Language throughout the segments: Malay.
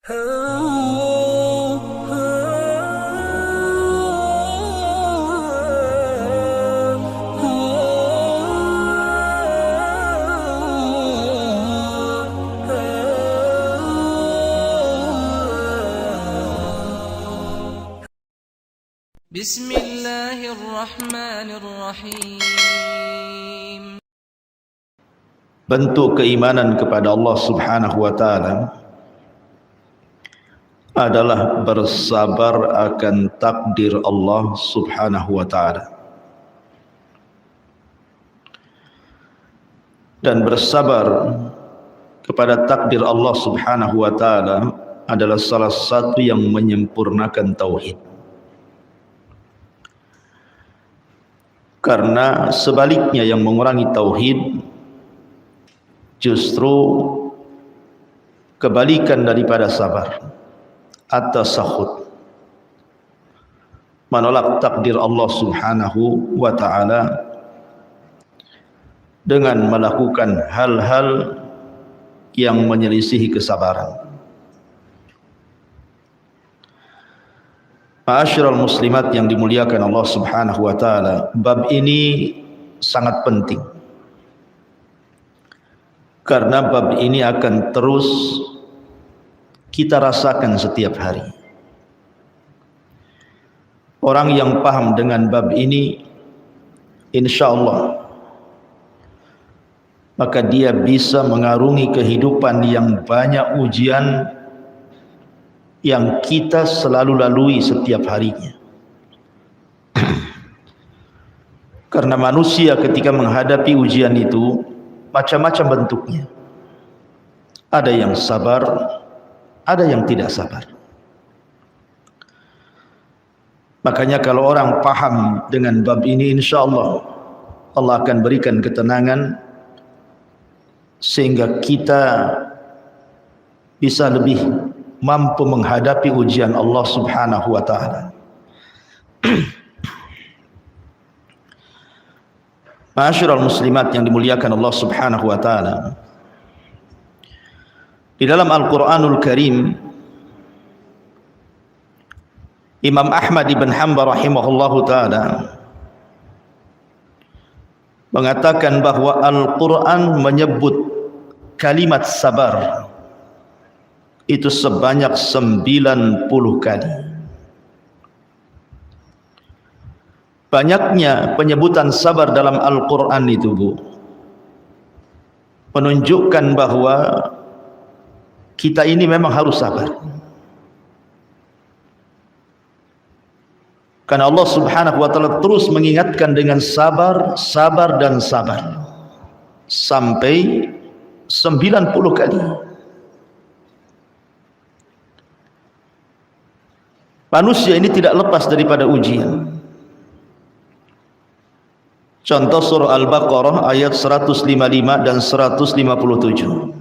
Bismillahirrahmanirrahim. Bentuk keimanan kepada Allah Subhanahu wa taala adalah bersabar akan takdir Allah Subhanahu wa taala. Dan bersabar kepada takdir Allah Subhanahu wa taala adalah salah satu yang menyempurnakan tauhid. Karena sebaliknya yang mengurangi tauhid justru kebalikan daripada sabar, at-tasakhut, menolak takdir Allah Subhanahu wa taala dengan melakukan hal-hal yang menyelisihi kesabaran. Ma'asyiral muslimat yang dimuliakan Allah Subhanahu wa taala, bab ini sangat penting. Karena bab ini akan terus kita rasakan setiap hari. Orang yang paham dengan bab ini, insya Allah, maka dia bisa mengarungi kehidupan yang banyak ujian yang kita selalu lalui setiap harinya. Karena manusia ketika menghadapi ujian itu macam-macam bentuknya. Ada yang sabar, ada yang tidak sabar. Makanya kalau orang paham dengan bab ini, insya Allah Allah akan berikan ketenangan sehingga kita bisa lebih mampu menghadapi ujian Allah Subhanahu wa taala. Ma'asyiral muslimat yang dimuliakan Allah Subhanahu wa taala, di dalam Al-Qur'anul Karim Imam Ahmad ibn Hanbal rahimahullahu taala mengatakan bahwa Al-Qur'an menyebut kalimat sabar itu sebanyak 90 kali. Banyaknya penyebutan sabar dalam Al-Quran itu, Bu, menunjukkan bahwa kita ini memang harus sabar. Karena Allah Subhanahu wa taala terus mengingatkan dengan sabar, sabar dan sabar sampai 90 kali. Manusia ini tidak lepas daripada ujian. Contoh surah Al-Baqarah ayat 155 dan 157.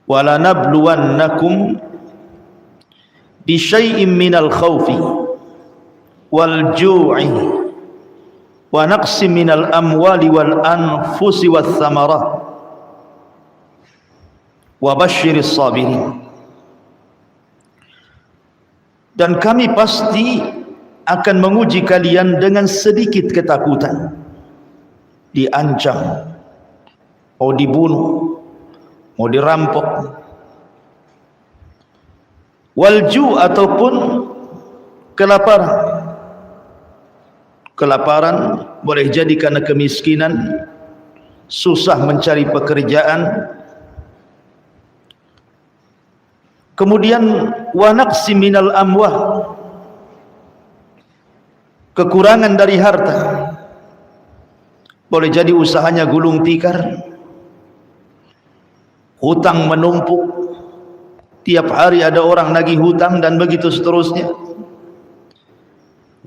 Wala nabluwannakum bisyai'im minal khawfi wal ju'i wa naqsim minal amwali wal anfusi wath thamarat wa basyiris sabirin. Dan kami pasti akan menguji kalian dengan sedikit ketakutan, diancam, mau dibunuh, mau dirampok, walju ataupun kelaparan. Kelaparan boleh jadi karena kemiskinan, susah mencari pekerjaan. Kemudian wa naqsi minal amwal, kekurangan dari harta. Boleh jadi usahanya gulung tikar, hutang menumpuk, tiap hari ada orang nagih hutang dan begitu seterusnya.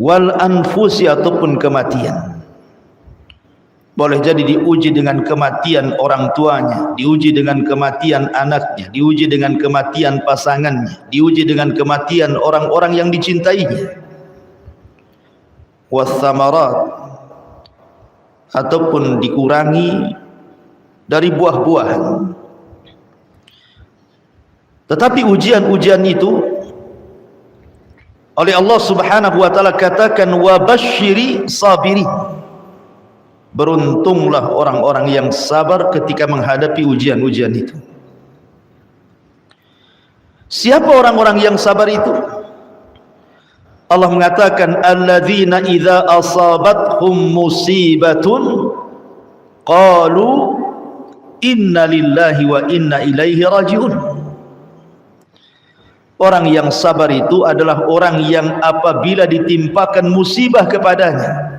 Wal anfusi ataupun kematian. Boleh jadi diuji dengan kematian orang tuanya, diuji dengan kematian anaknya, diuji dengan kematian pasangannya, diuji dengan kematian orang-orang yang dicintainya. Wathamarat, ataupun dikurangi dari buah-buahan. Tetapi ujian-ujian itu oleh Allah Subhanahu wa taala katakan wa basyiri sabiri. Beruntunglah orang-orang yang sabar ketika menghadapi ujian-ujian itu. Siapa orang-orang yang sabar itu? Allah mengatakan alladzina idza asabathum musibatun qalu inna lillahi wa inna ilaihi rajiun. Orang yang sabar itu adalah orang yang apabila ditimpakan musibah kepadanya,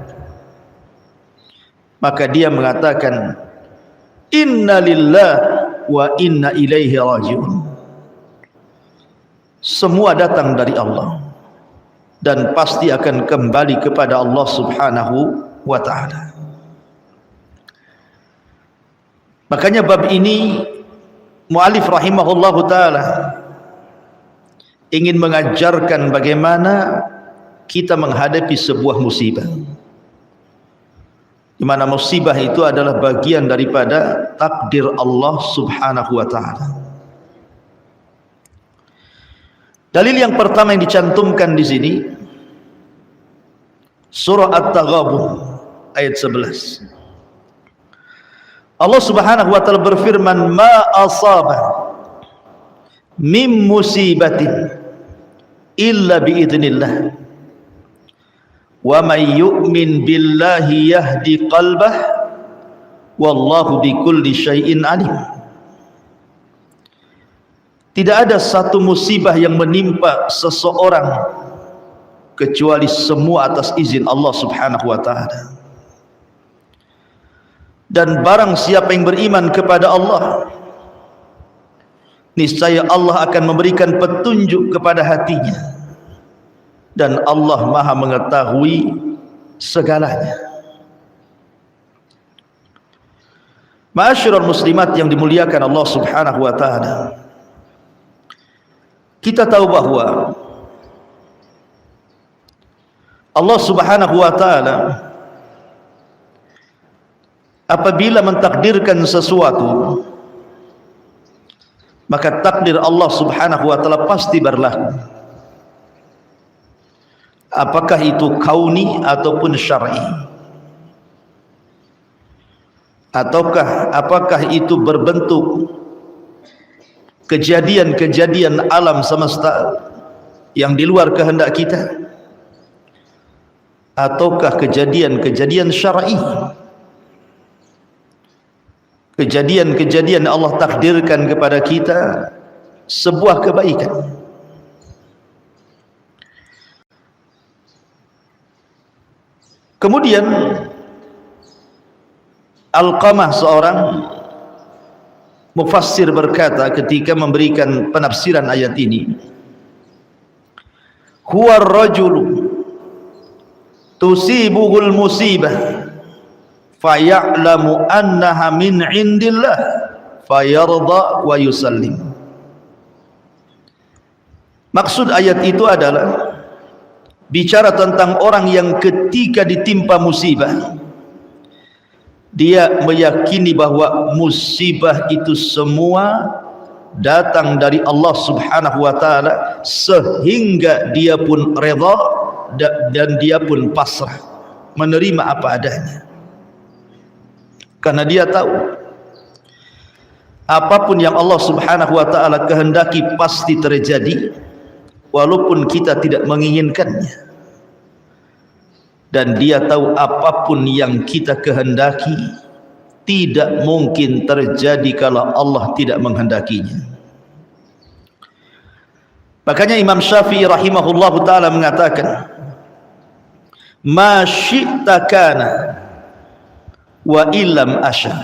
maka dia mengatakan inna lillahi wa inna ilaihi rajiun. Semua datang dari Allah dan pasti akan kembali kepada Allah Subhanahu wa ta'ala. Makanya bab ini muallif rahimahullahu ta'ala ingin mengajarkan bagaimana kita menghadapi sebuah musibah, di mana musibah itu adalah bagian daripada takdir Allah Subhanahu wa ta'ala. Dalil yang pertama yang dicantumkan di sini surah At-Taghabun ayat 11. Allah Subhanahu wa taala berfirman, "Ma asaba min musibatin illa bi idznillah. Wa may yu'min billahi yahdi qalbah wallahu bikulli syai'in alim." Tidak ada satu musibah yang menimpa seseorang kecuali semua atas izin Allah Subhanahu wa taala. Dan barang siapa yang beriman kepada Allah, niscaya Allah akan memberikan petunjuk kepada hatinya, dan Allah Maha mengetahui segalanya. Ma'asyiral muslimat yang dimuliakan Allah Subhanahu wa taala, kita tahu bahwa Allah Subhanahu wa taala apabila mentakdirkan sesuatu, maka takdir Allah Subhanahu wa taala pasti berlaku. Apakah itu kauni ataupun syar'i? Ataukah apakah itu berbentuk kejadian-kejadian alam semesta yang di luar kehendak kita, ataukah kejadian-kejadian syar'i, kejadian-kejadian Allah takdirkan kepada kita sebuah kebaikan. Kemudian Alqamah, seorang mufassir, berkata ketika memberikan penafsiran ayat ini, huwa ar-rajulu tusibuhul musibah faya'lamu annaha min indillah fayarda wa yusallim. Maksud ayat itu adalah bicara tentang orang yang ketika ditimpa musibah, dia meyakini bahwa musibah itu semua datang dari Allah Subhanahu wa taala, sehingga dia pun redha dan dia pun pasrah, menerima apa adanya. Karena dia tahu apapun yang Allah Subhanahu wa taala kehendaki pasti terjadi, walaupun kita tidak menginginkannya. Dan dia tahu apapun yang kita kehendaki tidak mungkin terjadi kalau Allah tidak menghendakinya. Makanya Imam Syafi'i rahimahullahu ta'ala mengatakan, ma syi'ta kana wa illam asya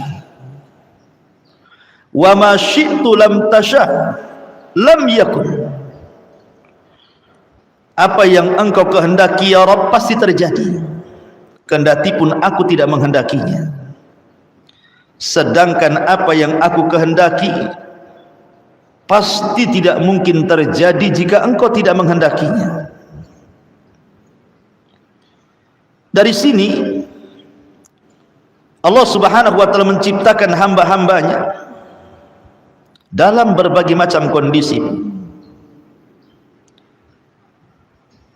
wa ma syi'tu lam tasya lam yakun. Apa yang engkau kehendaki ya Rabb pasti terjadi, kendati pun aku tidak menghendakinya. Sedangkan apa yang aku kehendaki pasti tidak mungkin terjadi jika engkau tidak menghendakinya. Dari sini Allah Subhanahu wa ta'ala menciptakan hamba-hambanya dalam berbagai macam kondisi.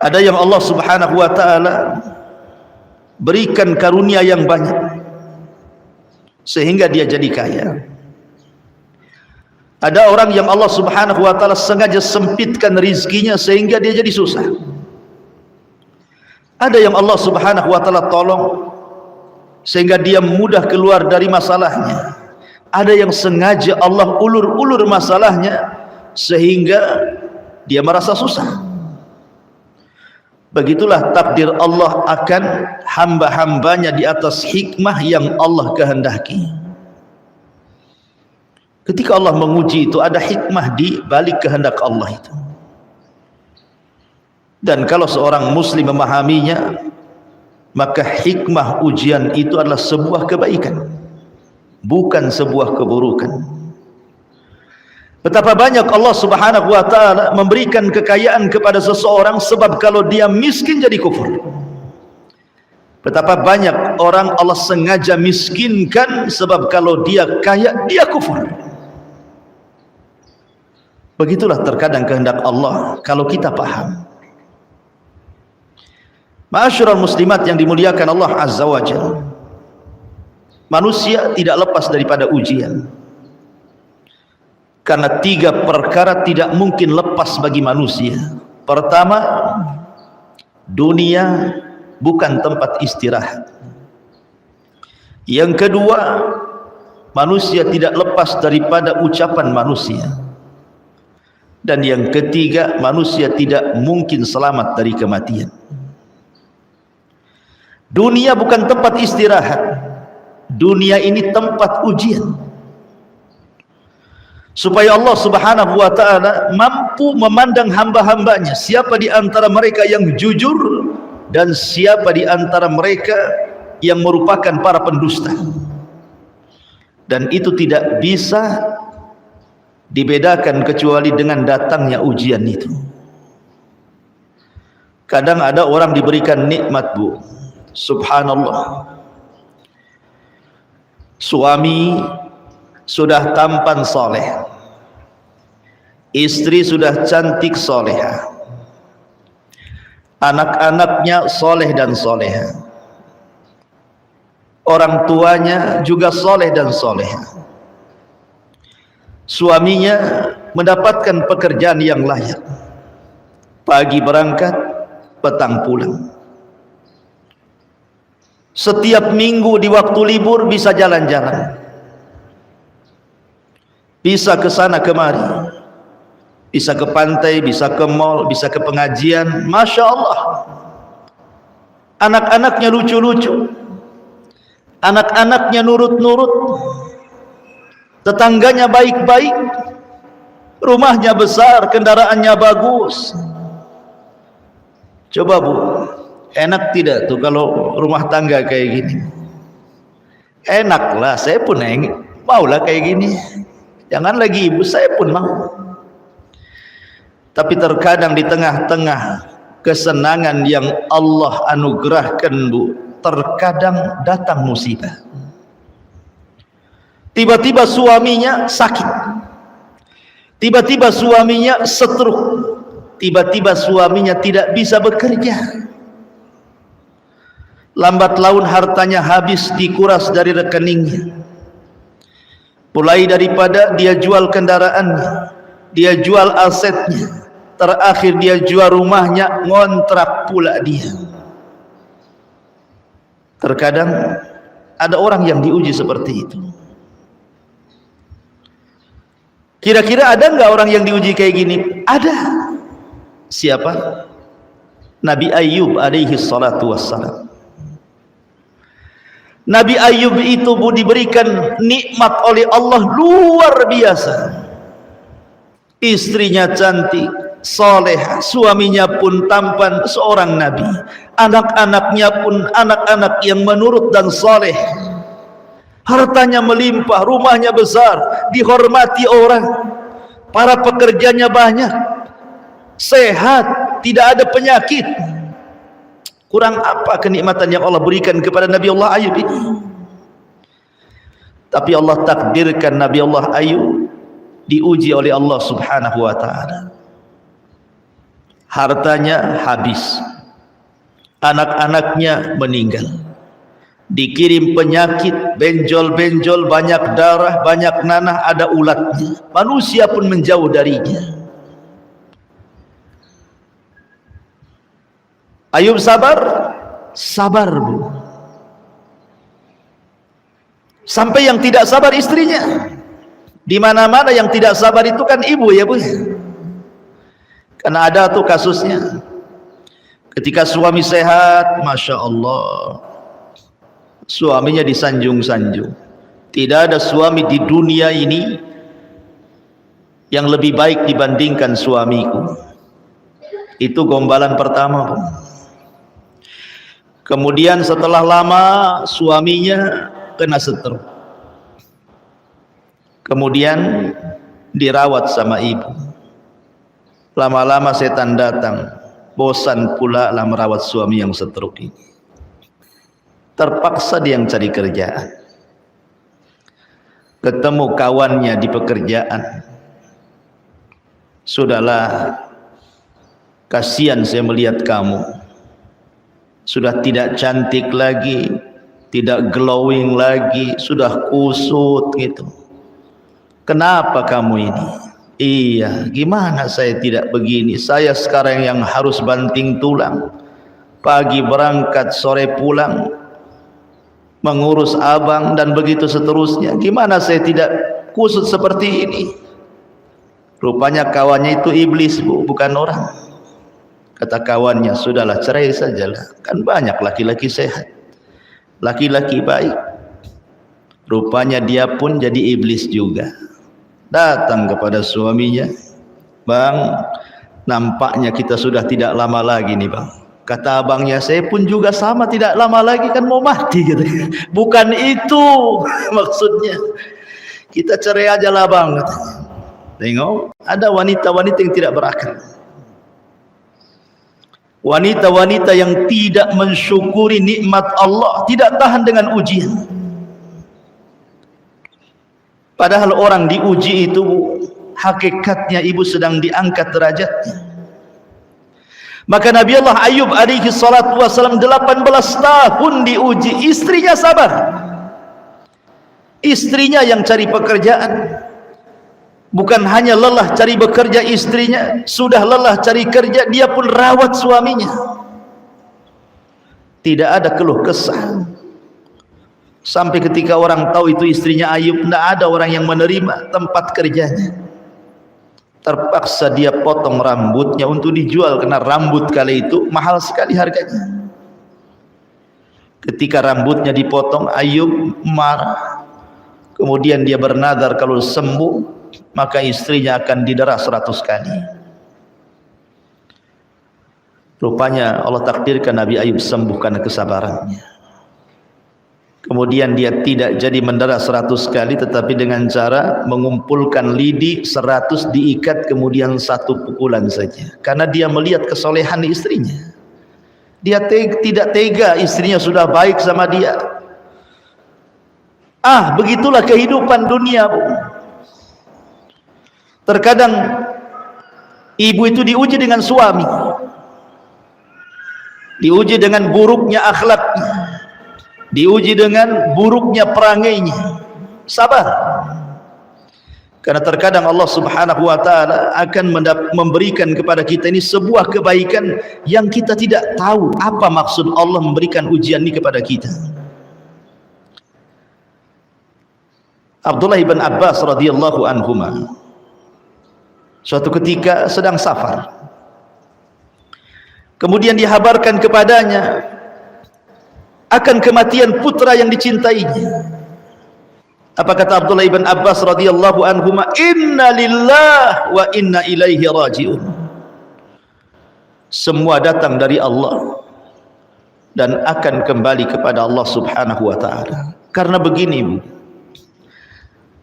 Ada yang Allah Subhanahu wa taala berikan karunia yang banyak sehingga dia jadi kaya. Ada orang yang Allah Subhanahu wa taala sengaja sempitkan rizkinya sehingga dia jadi susah. Ada yang Allah Subhanahu wa taala tolong sehingga dia mudah keluar dari masalahnya. Ada yang sengaja Allah ulur-ulur masalahnya sehingga dia merasa susah. Begitulah takdir Allah akan hamba-hambanya di atas hikmah yang Allah kehendaki. Ketika Allah menguji itu ada hikmah di balik kehendak Allah itu. Dan kalau seorang muslim memahaminya, maka hikmah ujian itu adalah sebuah kebaikan, bukan sebuah keburukan. Betapa banyak Allah Subhanahu wa taala memberikan kekayaan kepada seseorang sebab kalau dia miskin jadi kufur. Betapa banyak orang Allah sengaja miskinkan sebab kalau dia kaya dia kufur. Begitulah terkadang kehendak Allah kalau kita paham. Ma'asyiral muslimat yang dimuliakan Allah Azza wa Jalla, manusia tidak lepas daripada ujian. Karena 3 perkara tidak mungkin lepas bagi manusia. Pertama, dunia bukan tempat istirahat. Yang kedua, manusia tidak lepas daripada ucapan manusia. Dan yang ketiga, manusia tidak mungkin selamat dari kematian. Dunia bukan tempat istirahat. Dunia ini tempat ujian. Supaya Allah Subhanahu wa taala mampu memandang hamba-hambanya, siapa di antara mereka yang jujur dan siapa di antara mereka yang merupakan para pendusta. Dan itu tidak bisa dibedakan kecuali dengan datangnya ujian itu. Kadang ada orang diberikan nikmat, Bu, subhanallah, suami sudah tampan soleh, istri sudah cantik soleha, anak-anaknya soleh dan soleha, orang tuanya juga soleh dan soleha, suaminya mendapatkan pekerjaan yang layak, pagi berangkat, petang pulang, setiap minggu di waktu libur bisa jalan-jalan, bisa ke sana kemari, bisa ke pantai, bisa ke mall, bisa ke pengajian. Masya Allah, anak-anaknya lucu-lucu, anak-anaknya nurut-nurut, tetangganya baik-baik, rumahnya besar, kendaraannya bagus. Coba Bu, enak tidak tuh kalau rumah tangga kayak gini? Enak lah, saya pun maulah kayak gini. Jangan lagi ibu, saya pun mau. Tapi terkadang di tengah-tengah kesenangan yang Allah anugerahkan, Bu, terkadang datang musibah. Tiba-tiba suaminya sakit, tiba-tiba suaminya stroke, tiba-tiba suaminya tidak bisa bekerja, lambat laun hartanya habis, dikuras dari rekeningnya. Mulai daripada dia jual kendaraannya, dia jual asetnya, terakhir dia jual rumahnya, ngontrak pula dia. Terkadang ada orang yang diuji seperti itu. Kira-kira ada enggak orang yang diuji kayak gini? Ada. Siapa? Nabi Ayyub alaihi salatu wassalam. Nabi Ayyub itu, Bu, diberikan nikmat oleh Allah luar biasa. Istrinya cantik, soleh, suaminya pun tampan, seorang nabi. Anak-anaknya pun anak-anak yang menurut dan soleh. Hartanya melimpah, rumahnya besar, dihormati orang, para pekerjanya banyak, sehat, tidak ada penyakit. Kurang apa kenikmatan yang Allah berikan kepada Nabi Allah Ayyub ini? Tapi Allah takdirkan Nabi Allah Ayyub diuji oleh Allah Subhanahu wa taala. Hartanya habis, anak-anaknya meninggal, dikirim penyakit, benjol-benjol, banyak darah, banyak nanah, ada ulatnya. Manusia pun menjauh darinya. Ayub sabar? Sabar, Bu. Sampai yang tidak sabar istrinya. Di mana-mana yang tidak sabar itu kan ibu ya, Bu. Karena ada tuh kasusnya. Ketika suami sehat, Masya Allah, suaminya disanjung-sanjung. Tidak ada suami di dunia ini yang lebih baik dibandingkan suamiku. Itu gombalan pertama, Bu. Kemudian setelah lama suaminya kena stroke. Kemudian dirawat sama ibu. Lama-lama setan datang, bosan pula lah merawat suami yang stroke ini. Terpaksa dia yang cari kerjaan. Ketemu kawannya di pekerjaan. Sudahlah, kasihan saya melihat kamu. Sudah tidak cantik lagi, tidak glowing lagi, sudah kusut gitu. Kenapa kamu ini? Iya, gimana saya tidak begini? Saya sekarang yang harus banting tulang, pagi berangkat, sore pulang, mengurus abang dan begitu seterusnya. Gimana saya tidak kusut seperti ini? Rupanya kawannya itu iblis, Bu, bukan orang. Kata kawannya, sudahlah cerai sajalah, kan banyak laki-laki sehat, laki-laki baik. Rupanya dia pun jadi iblis juga. Datang kepada suaminya, Bang, nampaknya kita sudah tidak lama lagi nih, Bang. Kata abangnya, saya pun juga sama, tidak lama lagi kan mau mati gitu. Bukan itu maksudnya, kita cerai aja lah, Bang. Tengok, ada wanita-wanita yang tidak berakal, wanita-wanita yang tidak mensyukuri nikmat Allah, tidak tahan dengan ujian. Padahal orang diuji itu hakikatnya ibu sedang diangkat derajatnya. Maka Nabi Allah Ayub alaihi salatu wasallam 18 tahun diuji, istrinya sabar. Istrinya yang cari pekerjaan. Bukan hanya lelah cari bekerja istrinya, sudah lelah cari kerja, dia pun rawat suaminya. Tidak ada keluh kesah. Sampai ketika orang tahu itu istrinya Ayub, tidak ada orang yang menerima tempat kerjanya. Terpaksa dia potong rambutnya untuk dijual, karena rambut kali itu mahal sekali harganya. Ketika rambutnya dipotong, Ayub marah. Kemudian dia bernadar kalau sembuh, maka istrinya akan didera 100 kali. Rupanya Allah takdirkan Nabi Ayub sembuh karena kesabarannya. Kemudian dia tidak jadi mendera 100 kali, tetapi dengan cara mengumpulkan lidi 100 diikat, kemudian 1 pukulan saja. Karena dia melihat kesolehan istrinya. Dia tidak tega istrinya sudah baik sama dia. Begitulah kehidupan dunia, Bu. Terkadang ibu itu diuji dengan suami, diuji dengan buruknya akhlaknya, diuji dengan buruknya perangainya. Sabar. Karena terkadang Allah Subhanahu wa taala akan memberikan kepada kita ini sebuah kebaikan yang kita tidak tahu apa maksud Allah memberikan ujian ini kepada kita. Abdullah ibn Abbas radhiyallahu anhuma suatu ketika sedang safar. Kemudian dihabarkan kepadanya akan kematian putra yang dicintainya. Apa kata Abdullah ibn Abbas radhiyallahu anhuma? Inna lillah wa inna ilaihi raji'un. Semua datang dari Allah dan akan kembali kepada Allah Subhanahu wa taala. Karena begini, Bu,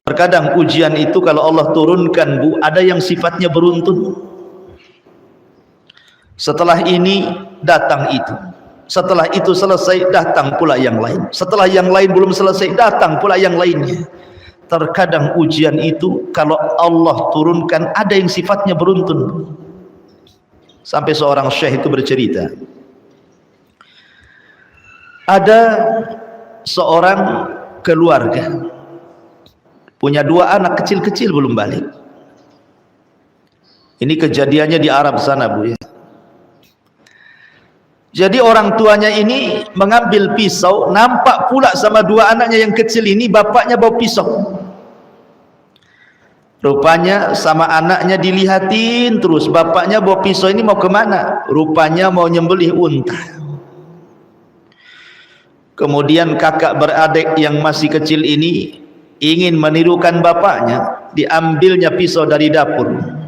terkadang ujian itu kalau Allah turunkan, Bu, ada yang sifatnya beruntun. Setelah ini datang itu, setelah itu selesai datang pula yang lain, setelah yang lain belum selesai datang pula yang lainnya. terkadang ujian itu kalau Allah turunkan ada yang sifatnya beruntun. Sampai seorang syekh itu bercerita, ada seorang keluarga punya 2 anak kecil-kecil belum balik. Ini kejadiannya di Arab sana, Bu, ya. Jadi orang tuanya ini mengambil pisau, nampak pula sama 2 anaknya yang kecil ini bapaknya bawa pisau. Rupanya sama anaknya dilihatin terus, bapaknya bawa pisau ini mau kemana? Rupanya mau nyembelih unta. Kemudian kakak beradik yang masih kecil ini ingin menirukan bapaknya, diambilnya pisau dari dapur.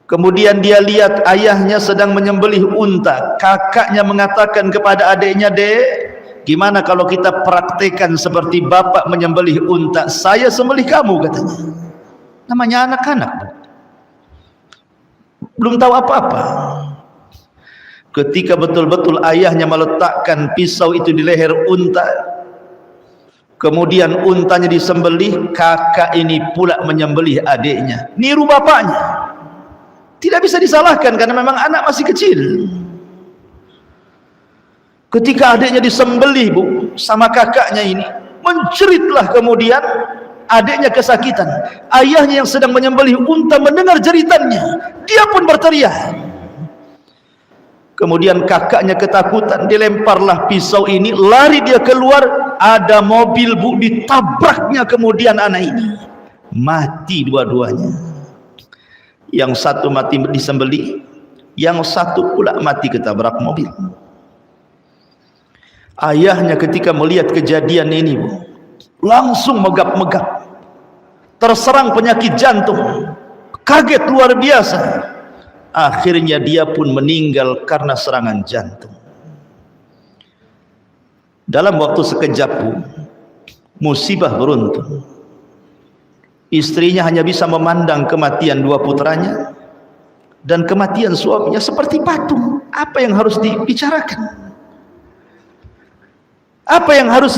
Kemudian dia lihat ayahnya sedang menyembelih unta. Kakaknya mengatakan kepada adiknya, "Dek, gimana kalau kita praktekkan seperti bapak menyembelih unta? Saya sembelih kamu," katanya. Namanya anak-anak, belum tahu apa-apa. Ketika betul-betul ayahnya meletakkan pisau itu di leher unta, kemudian untanya disembelih, kakak ini pula menyembelih adiknya, niru bapaknya. Tidak bisa disalahkan karena memang anak masih kecil. Ketika adiknya disembelih, Bu, sama kakaknya ini, menjeritlah kemudian adiknya kesakitan. Ayahnya yang sedang menyembelih unta mendengar jeritannya, dia pun berteriak. Kemudian kakaknya ketakutan, dilemparlah pisau ini, lari dia keluar, ada mobil, Bu, ditabraknya kemudian anak ini. Mati dua-duanya. Yang satu mati disembelih, yang satu pula mati ketabrak mobil. Ayahnya ketika melihat kejadian ini, Bu, langsung megap-megap, terserang penyakit jantung, kaget luar biasa. Akhirnya dia pun meninggal karena serangan jantung. Dalam waktu sekejap, Bu, musibah beruntun. Istrinya hanya bisa memandang kematian 2 putranya dan kematian suaminya seperti patung. Apa yang harus dibicarakan? Apa yang harus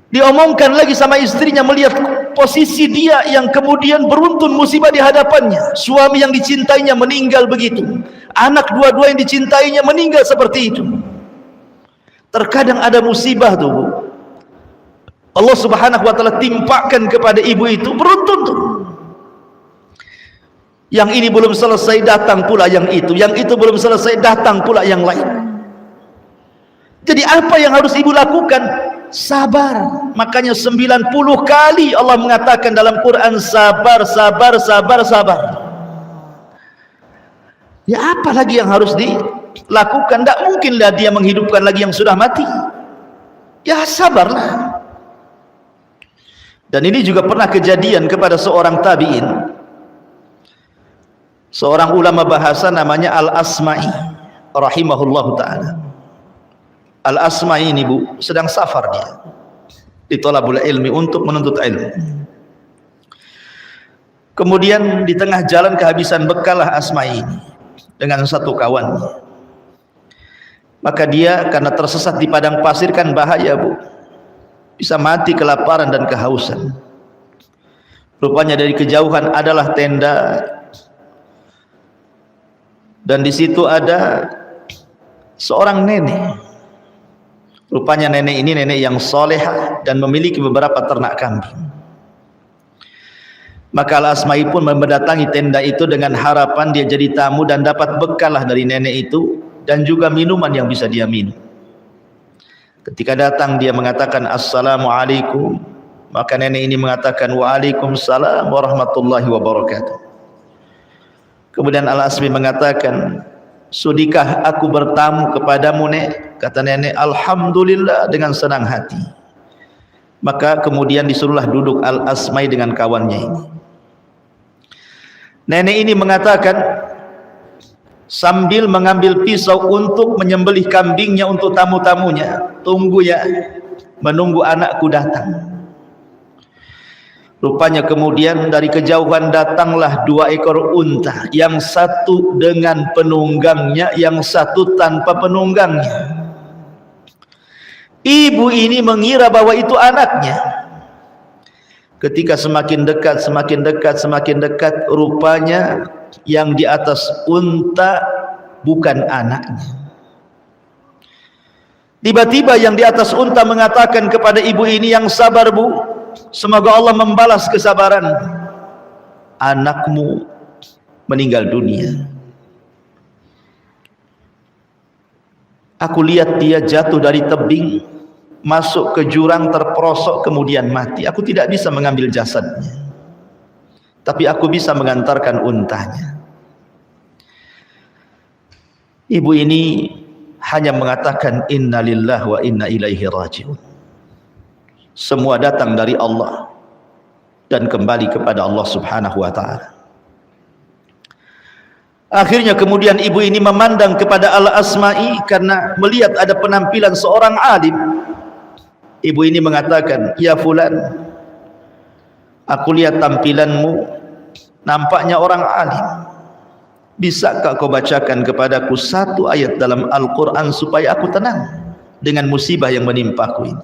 diomongkan lagi sama istrinya, melihat posisi dia yang kemudian beruntun musibah di hadapannya. Suami yang dicintainya meninggal begitu, anak 2 yang dicintainya meninggal seperti itu. Terkadang ada musibah tuh, Bu, Allah subhanahu wa ta'ala timpakan kepada ibu itu, beruntun tuh. Yang ini belum selesai, datang pula yang itu. Yang itu belum selesai, datang pula yang lain. Jadi apa yang harus ibu lakukan? Sabar. Makanya 90 kali Allah mengatakan dalam Quran, sabar, sabar, sabar, sabar. Ya apa lagi yang harus dilakukan? Tidak mungkinlah dia menghidupkan lagi yang sudah mati. Ya sabarlah. Dan ini juga pernah kejadian kepada seorang tabi'in, seorang ulama bahasa namanya Al-Asma'i rahimahullahu ta'ala. Al-Asma'i ini, Bu, sedang safar dia di thalabul ilmi, untuk menuntut ilmu. Kemudian di tengah jalan kehabisan bekal Asma'i ini dengan satu kawannya. Maka dia karena tersesat di padang pasir, kan bahaya, Bu, bisa mati kelaparan dan kehausan. Rupanya dari kejauhan adalah tenda, dan di situ ada seorang nenek. Rupanya nenek ini nenek yang solehah dan memiliki beberapa ternak kambing. Maka Al-Asma'i pun mendatangi tenda itu dengan harapan dia jadi tamu dan dapat bekal dari nenek itu dan juga minuman yang bisa dia minum. Ketika datang dia mengatakan assalamualaikum, maka nenek ini mengatakan waalaikumsalam warahmatullahi wabarakatuh. Kemudian Al-Asma'i mengatakan, sudikah aku bertamu kepadamu, Nek? Kata nenek, alhamdulillah, dengan senang hati. Maka kemudian disuruhlah duduk Al-Asma'i dengan kawannya ini. Nenek ini mengatakan sambil mengambil pisau untuk menyembelih kambingnya untuk tamu-tamunya, tunggu ya, menunggu anakku datang. Rupanya kemudian dari kejauhan datanglah 2 ekor unta, yang satu dengan penunggangnya, yang satu tanpa penunggangnya. Ibu ini mengira bahwa itu anaknya. Ketika semakin dekat, rupanya yang di atas unta bukan anaknya. Tiba-tiba yang di atas unta mengatakan kepada ibu ini, yang sabar bu, semoga Allah membalas kesabaran. Anakmu meninggal dunia. Aku lihat dia jatuh dari tebing, masuk ke jurang, terperosok, kemudian mati. Aku tidak bisa mengambil jasadnya, tapi aku bisa mengantarkan untanya. Ibu ini hanya mengatakan inna lillahi wa inna ilaihi raji'un. Semua datang dari Allah dan kembali kepada Allah subhanahu wa ta'ala. Akhirnya kemudian ibu ini memandang kepada Al-Asma'i karena melihat ada penampilan seorang alim. Ibu ini mengatakan, ya fulan, aku lihat tampilanmu nampaknya orang alim. Bisakah kau bacakan kepadaku satu ayat dalam Al-Quran supaya aku tenang dengan musibah yang menimpaku ini?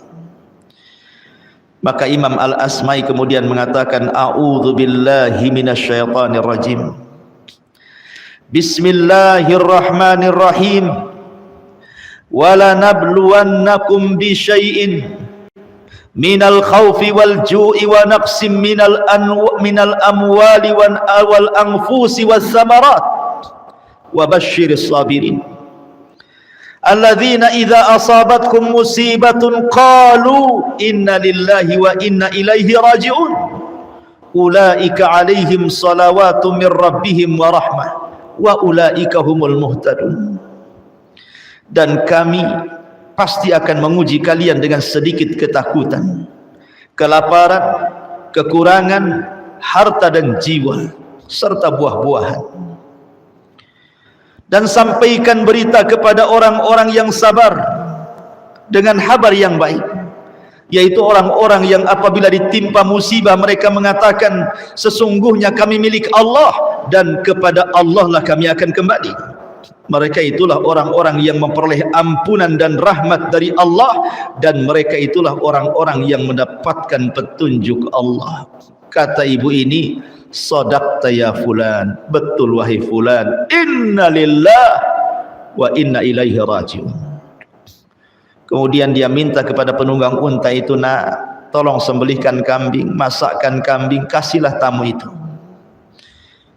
Maka Imam Al-Asma'i kemudian mengatakan, a'udzu billahi minasyaitonir rajim. Bismillahirrahmanirrahim. Wala nabluwannakum bi syai'in minal khawfi wal ju'i wa naqsim minal amwali wal anfusi was samarat wa basyiris sabirin alladzina idza asabatkum musibatun qalu inna lillahi wa inna ilaihi raji'un ulaika alaihim salawatu min rabbihim wa rahmah wa ulaika humul muhtadun. Dan kami pasti akan menguji kalian dengan sedikit ketakutan, kelaparan, kekurangan harta dan jiwa serta buah-buahan. Dan sampaikan berita kepada orang-orang yang sabar dengan kabar yang baik, yaitu orang-orang yang apabila ditimpa musibah mereka mengatakan, sesungguhnya kami milik Allah dan kepada Allah lah kami akan kembali. Mereka itulah orang-orang yang memperoleh ampunan dan rahmat dari Allah, dan mereka itulah orang-orang yang mendapatkan petunjuk Allah. Kata ibu ini, sadaqta ya fulan, betul wahai fulan, inna lillahi wa inna ilaihi raji'un. Kemudian dia minta kepada penunggang unta itu, nak, tolong sembelihkan kambing, masakkan kambing, kasihlah tamu itu.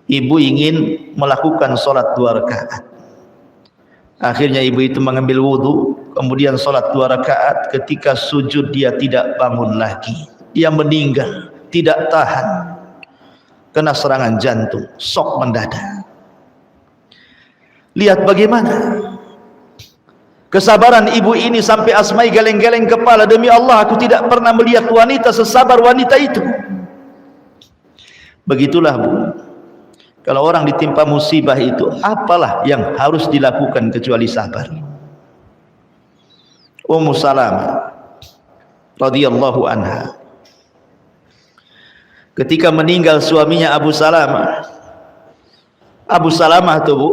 Ibu ingin melakukan sholat 2 rakaat. Akhirnya ibu itu mengambil wudhu, kemudian sholat 2 rakaat. Ketika sujud dia tidak bangun lagi. Dia meninggal, tidak tahan, kena serangan jantung, shock mendadak. Lihat bagaimana kesabaran ibu ini sampai Asma'i geleng-geleng kepala, demi Allah aku tidak pernah melihat wanita sesabar wanita itu. Begitulah bu, kalau orang ditimpa musibah itu, apalah yang harus dilakukan kecuali sabar. Ummu Salamah radhiyallahu anha, ketika meninggal suaminya Abu Salamah itu bu,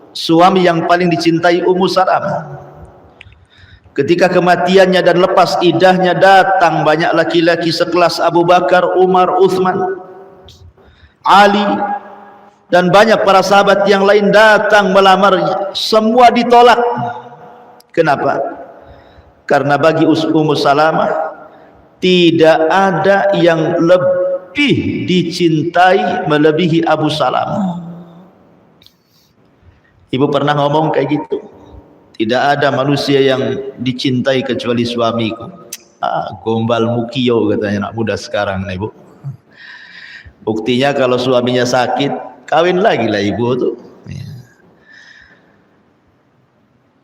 suami yang paling dicintai Ummu Salamah. Ketika kematiannya dan lepas idahnya, datang banyak laki-laki sekelas Abu Bakar, Umar, Uthman, Ali, dan banyak para sahabat yang lain datang melamarnya. Semua ditolak. Kenapa? Karena bagi Ummu Salamah tidak ada yang lebih dicintai melebihi Abu Salamah. Ibu pernah ngomong kayak gitu, tidak ada manusia yang dicintai kecuali suamiku. Gombal mukio katanya anak muda sekarang nih bu. Buktinya kalau suaminya sakit, kawin lagi lah ibu tuh.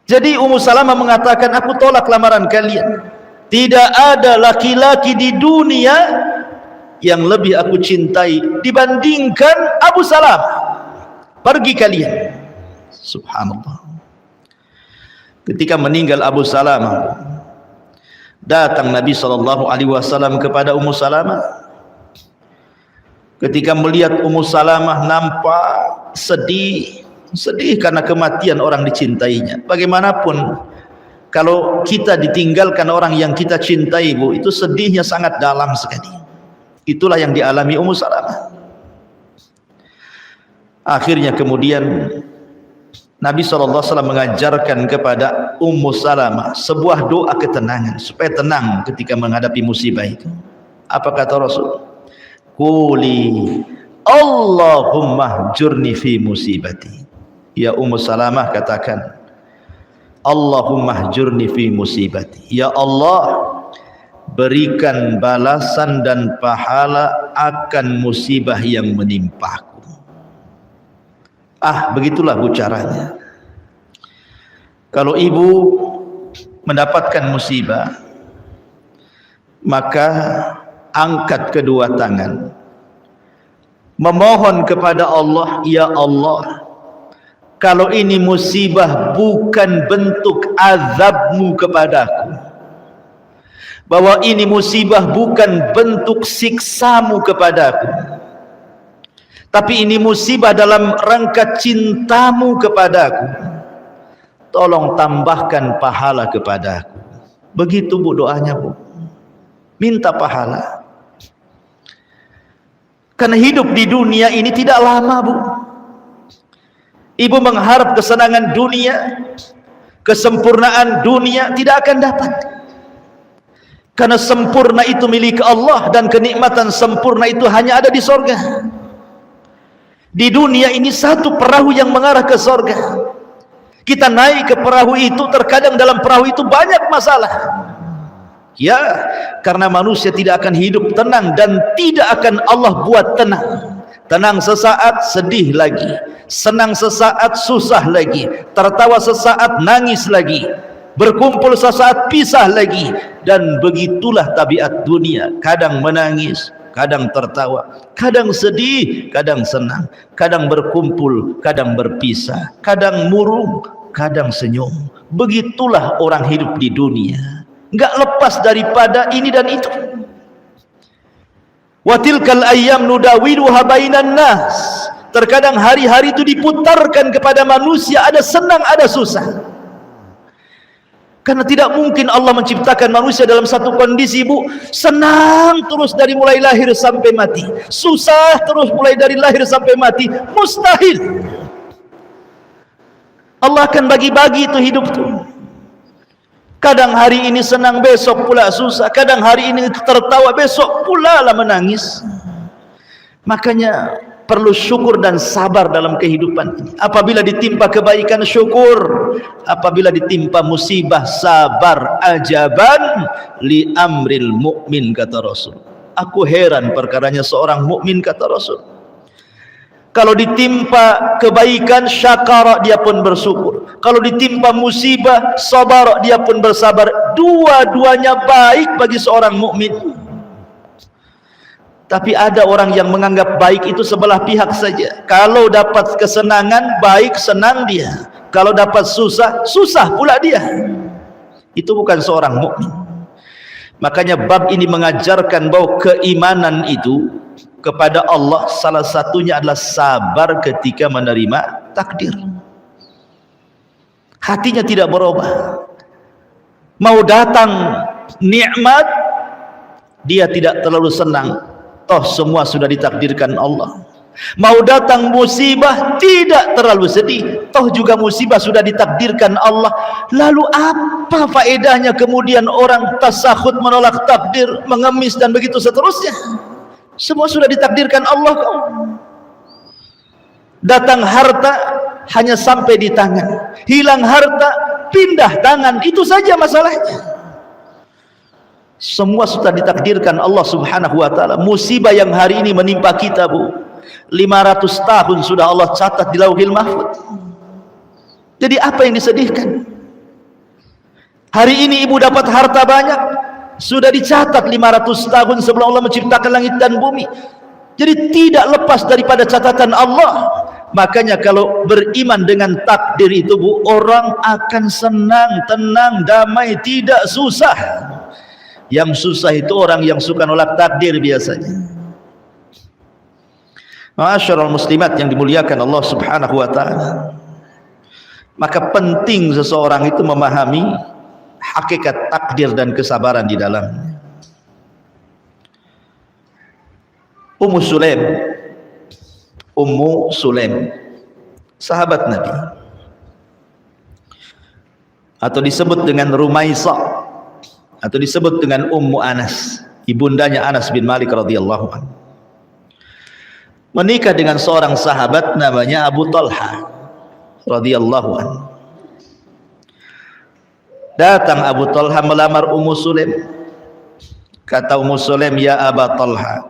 Jadi Ummu Salamah mengatakan, aku tolak lamaran kalian. Tidak ada laki-laki di dunia yang lebih aku cintai dibandingkan Abu Salamah. Pergi kalian. Subhanallah. Ketika meninggal Abu Salamah, datang Nabi SAW kepada Ummu Salamah. Ketika melihat Ummu Salamah nampak sedih karena kematian orang dicintainya. Bagaimanapun Kalau kita ditinggalkan orang yang kita cintai, Bu, itu sedihnya sangat dalam sekali. Itulah yang dialami Ummu Salamah. Akhirnya kemudian Nabi SAW mengajarkan kepada Ummu Salamah sebuah doa ketenangan supaya tenang ketika menghadapi musibah itu. Apa kata Rasul? Quli Allahumma jurni fi musibati. Ya Ummu Salamah, katakan, Allahumma jurni fi musibati. Ya Allah, berikan balasan dan pahala akan musibah yang menimpaku. Begitulah bu caranya. Kalau ibu mendapatkan musibah, maka angkat kedua tangan, memohon kepada Allah, ya Allah, kalau ini musibah bukan bentuk azabmu kepadaku, bahwa ini musibah bukan bentuk siksamu kepadaku, tapi ini musibah dalam rangka cintamu kepadaku, tolong tambahkan pahala kepadaku. Begitu bu doanya, bu. Minta pahala. Karena hidup di dunia ini tidak lama, bu. Ibu mengharap kesenangan dunia, kesempurnaan dunia tidak akan dapat. Karena sempurna itu milik Allah dan kenikmatan sempurna itu hanya ada di sorga. Di dunia ini satu perahu yang mengarah ke sorga. Kita naik ke perahu itu, terkadang dalam perahu itu banyak masalah. Ya, karena manusia tidak akan hidup tenang dan tidak akan Allah buat tenang. Tenang sesaat, sedih lagi. Senang sesaat, susah lagi. Tertawa sesaat, nangis lagi. Berkumpul sesaat, pisah lagi. Dan begitulah tabiat dunia. Kadang menangis, kadang tertawa, kadang sedih, kadang senang, kadang berkumpul, kadang berpisah, kadang murung, kadang senyum. Begitulah orang hidup di dunia, enggak lepas daripada ini dan itu. Wa tilkal ayyam nudawiluha bainan nas. Terkadang hari-hari itu diputarkan kepada manusia, ada senang, ada susah. Karena tidak mungkin Allah menciptakan manusia dalam satu kondisi, bu, senang terus dari mulai lahir sampai mati, susah terus mulai dari lahir sampai mati. Mustahil. Allah akan bagi-bagi itu hidup itu. Kadang hari ini senang, besok pula susah. Kadang hari ini tertawa, besok pula lah menangis. Makanya perlu syukur dan sabar dalam kehidupan ini. Apabila ditimpa kebaikan, syukur. Apabila ditimpa musibah, sabar. Ajaban li amril mu'min, kata Rasul. Aku heran perkaranya seorang mukmin, kata Rasul. Kalau ditimpa kebaikan, syakara, dia pun bersyukur. Kalau ditimpa musibah, sabar, dia pun bersabar. Dua-duanya baik bagi seorang mukmin. Tapi ada orang yang menganggap baik itu sebelah pihak saja. Kalau dapat kesenangan, baik, senang dia. Kalau dapat susah, susah pula dia. Itu bukan seorang mukmin. Makanya bab ini mengajarkan bahwa keimanan itu kepada Allah salah satunya adalah sabar ketika menerima takdir. Hatinya tidak berubah. Mau datang nikmat, dia tidak terlalu senang. Toh semua sudah ditakdirkan Allah. Mau datang musibah, tidak terlalu sedih. Toh juga musibah sudah ditakdirkan Allah. Lalu apa faedahnya kemudian orang tasakhut, menolak takdir, mengemis dan begitu seterusnya? Semua sudah ditakdirkan Allah kok. Datang harta hanya sampai di tangan. Hilang harta, pindah tangan. Itu saja masalahnya. Semua sudah ditakdirkan Allah subhanahu wa ta'ala. Musibah yang hari ini menimpa kita, bu, 500 tahun sudah Allah catat di Lauhil Mahfuz. Jadi apa yang disedihkan? Hari ini ibu dapat harta banyak, sudah dicatat 500 tahun sebelum Allah menciptakan langit dan bumi. Jadi tidak lepas daripada catatan Allah. Makanya kalau beriman dengan takdir itu, bu, orang akan senang, tenang, damai, tidak susah. Yang susah itu orang yang suka nolak takdir biasanya. Ma'asyiral muslimat yang dimuliakan Allah subhanahu wa ta'ala. Maka penting seseorang itu memahami hakikat takdir dan kesabaran di dalamnya. Ummu Sulaim, sahabat Nabi, atau disebut dengan Rumaisa, atau disebut dengan Ummu Anas, ibundanya Anas bin Malik radhiyallahu anhu, menikah dengan seorang sahabat namanya Abu Talha radhiyallahu anhu. Datang Abu Talha melamar Ummu Sulaim. Kata Ummu Sulaim, "Ya Aba Talha,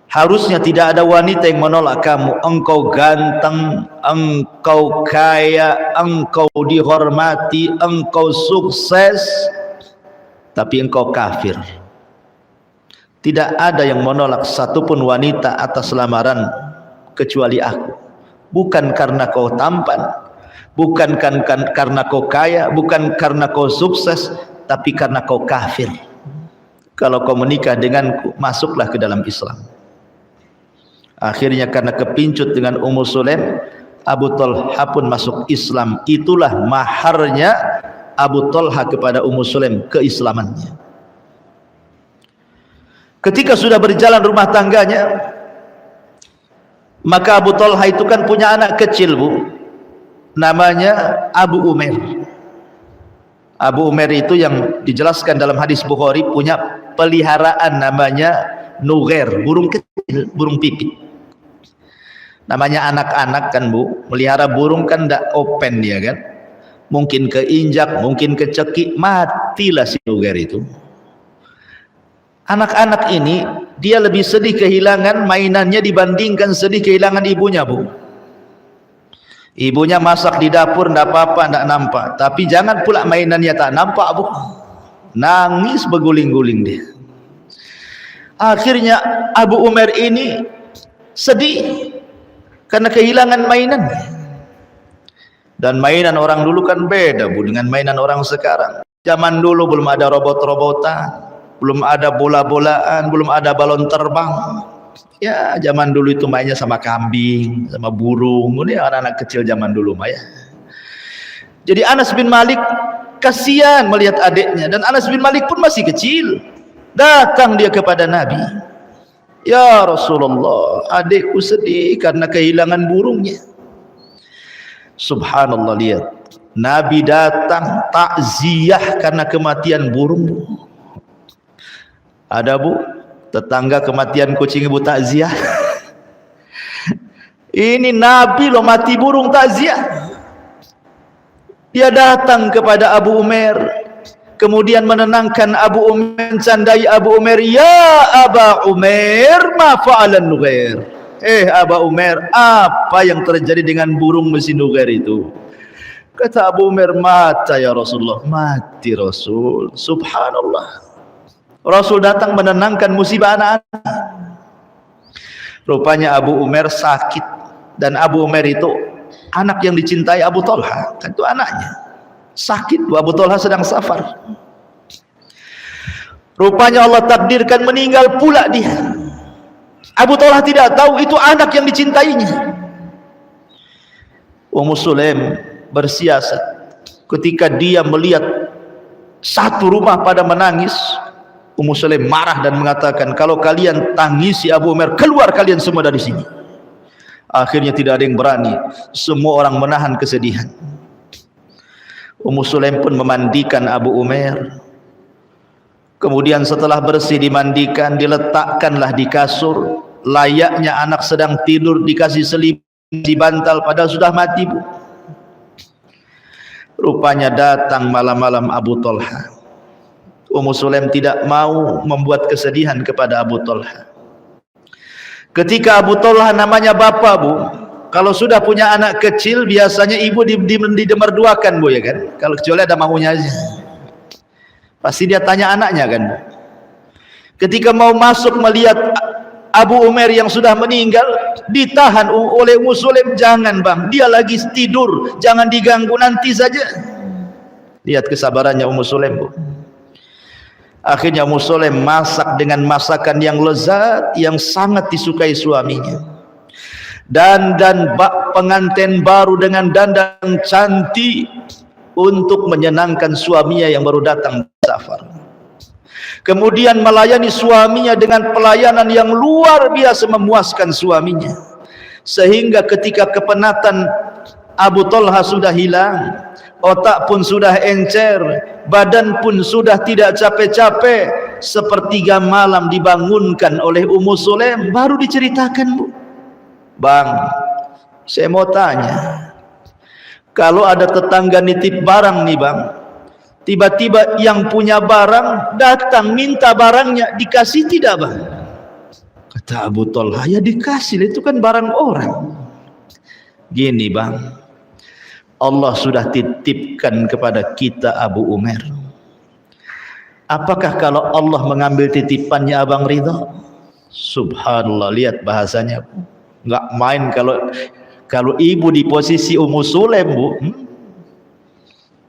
harusnya tidak ada wanita yang menolak kamu. Engkau ganteng, engkau kaya, engkau dihormati, engkau sukses, tapi engkau kafir. Tidak ada yang menolak satupun wanita atas lamaran kecuali aku. Bukan karena kau tampan, bukan karena kau kaya, bukan karena kau sukses, tapi karena kau kafir. Kalau kau menikah denganku, masuklah ke dalam Islam." Akhirnya karena kepincut dengan Ummu Sulaim, Abu Talha pun masuk Islam. Itulah maharnya Abu Talha kepada Ummu Sulaim, keislamannya. Ketika sudah berjalan rumah tangganya, maka Abu Talha itu kan punya anak kecil, Bu, namanya Abu Umair. Abu Umair itu yang dijelaskan dalam hadis Bukhari punya peliharaan namanya Nughair, burung kecil, burung pipit. Namanya anak-anak kan, Bu, melihara burung kan tidak open dia kan, mungkin keinjak, mungkin kecekik, matilah si Nughair itu. Anak-anak ini dia lebih sedih kehilangan mainannya dibandingkan sedih kehilangan ibunya, Bu. Ibunya masak di dapur tidak apa-apa, tidak nampak, tapi jangan pula mainannya tak nampak, Bu. Nangis berguling-guling dia. Akhirnya Abu Umair ini sedih karena kehilangan mainan. Dan mainan orang dulu kan beda, Bu, dengan mainan orang sekarang. Zaman dulu belum ada robot-robotan, belum ada bola-bolaan, belum ada balon terbang. Ya, zaman dulu itu mainnya sama kambing, sama burung. Ini anak-anak kecil zaman dulu mah ya. Jadi Anas bin Malik kasihan melihat adiknya, dan Anas bin Malik pun masih kecil. Datang dia kepada Nabi, "Ya Rasulullah, adikku sedih karena kehilangan burungnya." Subhanallah, lihat, Nabi datang takziah karena kematian burung, Bu. Ada, Bu, tetangga kematian kucing Ibu takziah? Ini Nabi loh mati burung takziah. Dia datang kepada Abu Umair, kemudian menenangkan Abu Umair, mencandai Abu Umair, "Ya Aba Umair, ma fa'alan Nughair." Aba Umair, apa yang terjadi dengan burung mesin Nughair itu? Kata Abu Umair, "Mata ya Rasulullah." Mati Rasul. Subhanallah. Rasul datang menenangkan musibah anak-anak. Rupanya Abu Umair sakit, dan Abu Umair itu anak yang dicintai Abu Talha, kan itu anaknya. Sakit, Abu Talha sedang safar. Rupanya Allah takdirkan meninggal pula dia. Abu Talha tidak tahu itu anak yang dicintainya. Ummu Sulaim bersiasat. Ketika dia melihat satu rumah pada menangis, Ummu Sulaim marah dan mengatakan, "Kalau kalian tangisi Abu Umair, keluar kalian semua dari sini." Akhirnya tidak ada yang berani, semua orang menahan kesedihan. Ummu Sulaim pun memandikan Abu Umair. Kemudian setelah bersih dimandikan, diletakkanlah di kasur, layaknya anak sedang tidur, dikasih selimut, di bantal, padahal sudah mati, Bu. Rupanya datang malam-malam Abu Talha. Ummu Sulaim tidak mau membuat kesedihan kepada Abu Talha. Ketika Abu Talha namanya bapak, Bu, kalau sudah punya anak kecil biasanya ibu didemerduakan, Bu, ya kan? Kalau kecuali ada maunya aja, pasti dia tanya anaknya kan, Bu. Ketika mau masuk melihat Abu Umair yang sudah meninggal, ditahan oleh Ummu Sulaim, "Jangan, Bang, dia lagi tidur, jangan diganggu, nanti saja." Lihat kesabarannya Ummu Sulaim, Bu. Akhirnya Ummu Sulaim masak dengan masakan yang lezat, yang sangat disukai suaminya. Dan bak pengantin baru dengan dandan cantik, untuk menyenangkan suaminya yang baru datang safar. Kemudian melayani suaminya dengan pelayanan yang luar biasa memuaskan suaminya, sehingga ketika kepenatan Abu Talha sudah hilang, otak pun sudah encer, badan pun sudah tidak capek-capek, sepertiga malam dibangunkan oleh Ummu Sulaim, baru diceritakan, Bu. Bang, saya mau tanya, kalau ada tetangga nitip barang nih bang, tiba-tiba yang punya barang datang minta barangnya, dikasih tidak bang? Kata Abu Talha, ya dikasih, itu kan barang orang. Gini bang, Allah sudah titipkan kepada kita Abu Umair. Apakah kalau Allah mengambil titipannya abang ridha? Subhanallah, lihat bahasanya, nggak main. Kalau ibu di posisi Ummu Sulaim, Bu,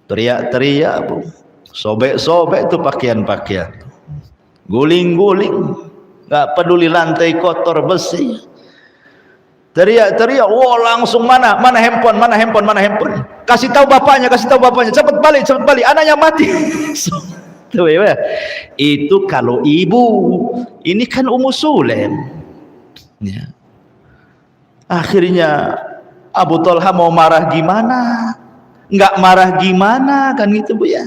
teriak-teriak, Bu, sobek-sobek itu pakaian-pakaian, guling-guling, nggak peduli lantai kotor besi, teriak-teriak, wah langsung mana handphone, kasih tahu bapaknya, cepat balik, anaknya mati. Itu kalau ibu, ini kan Ummu Sulaim. Ya. Akhirnya Abu Talha mau marah gimana, nggak marah gimana, kan gitu Bu ya.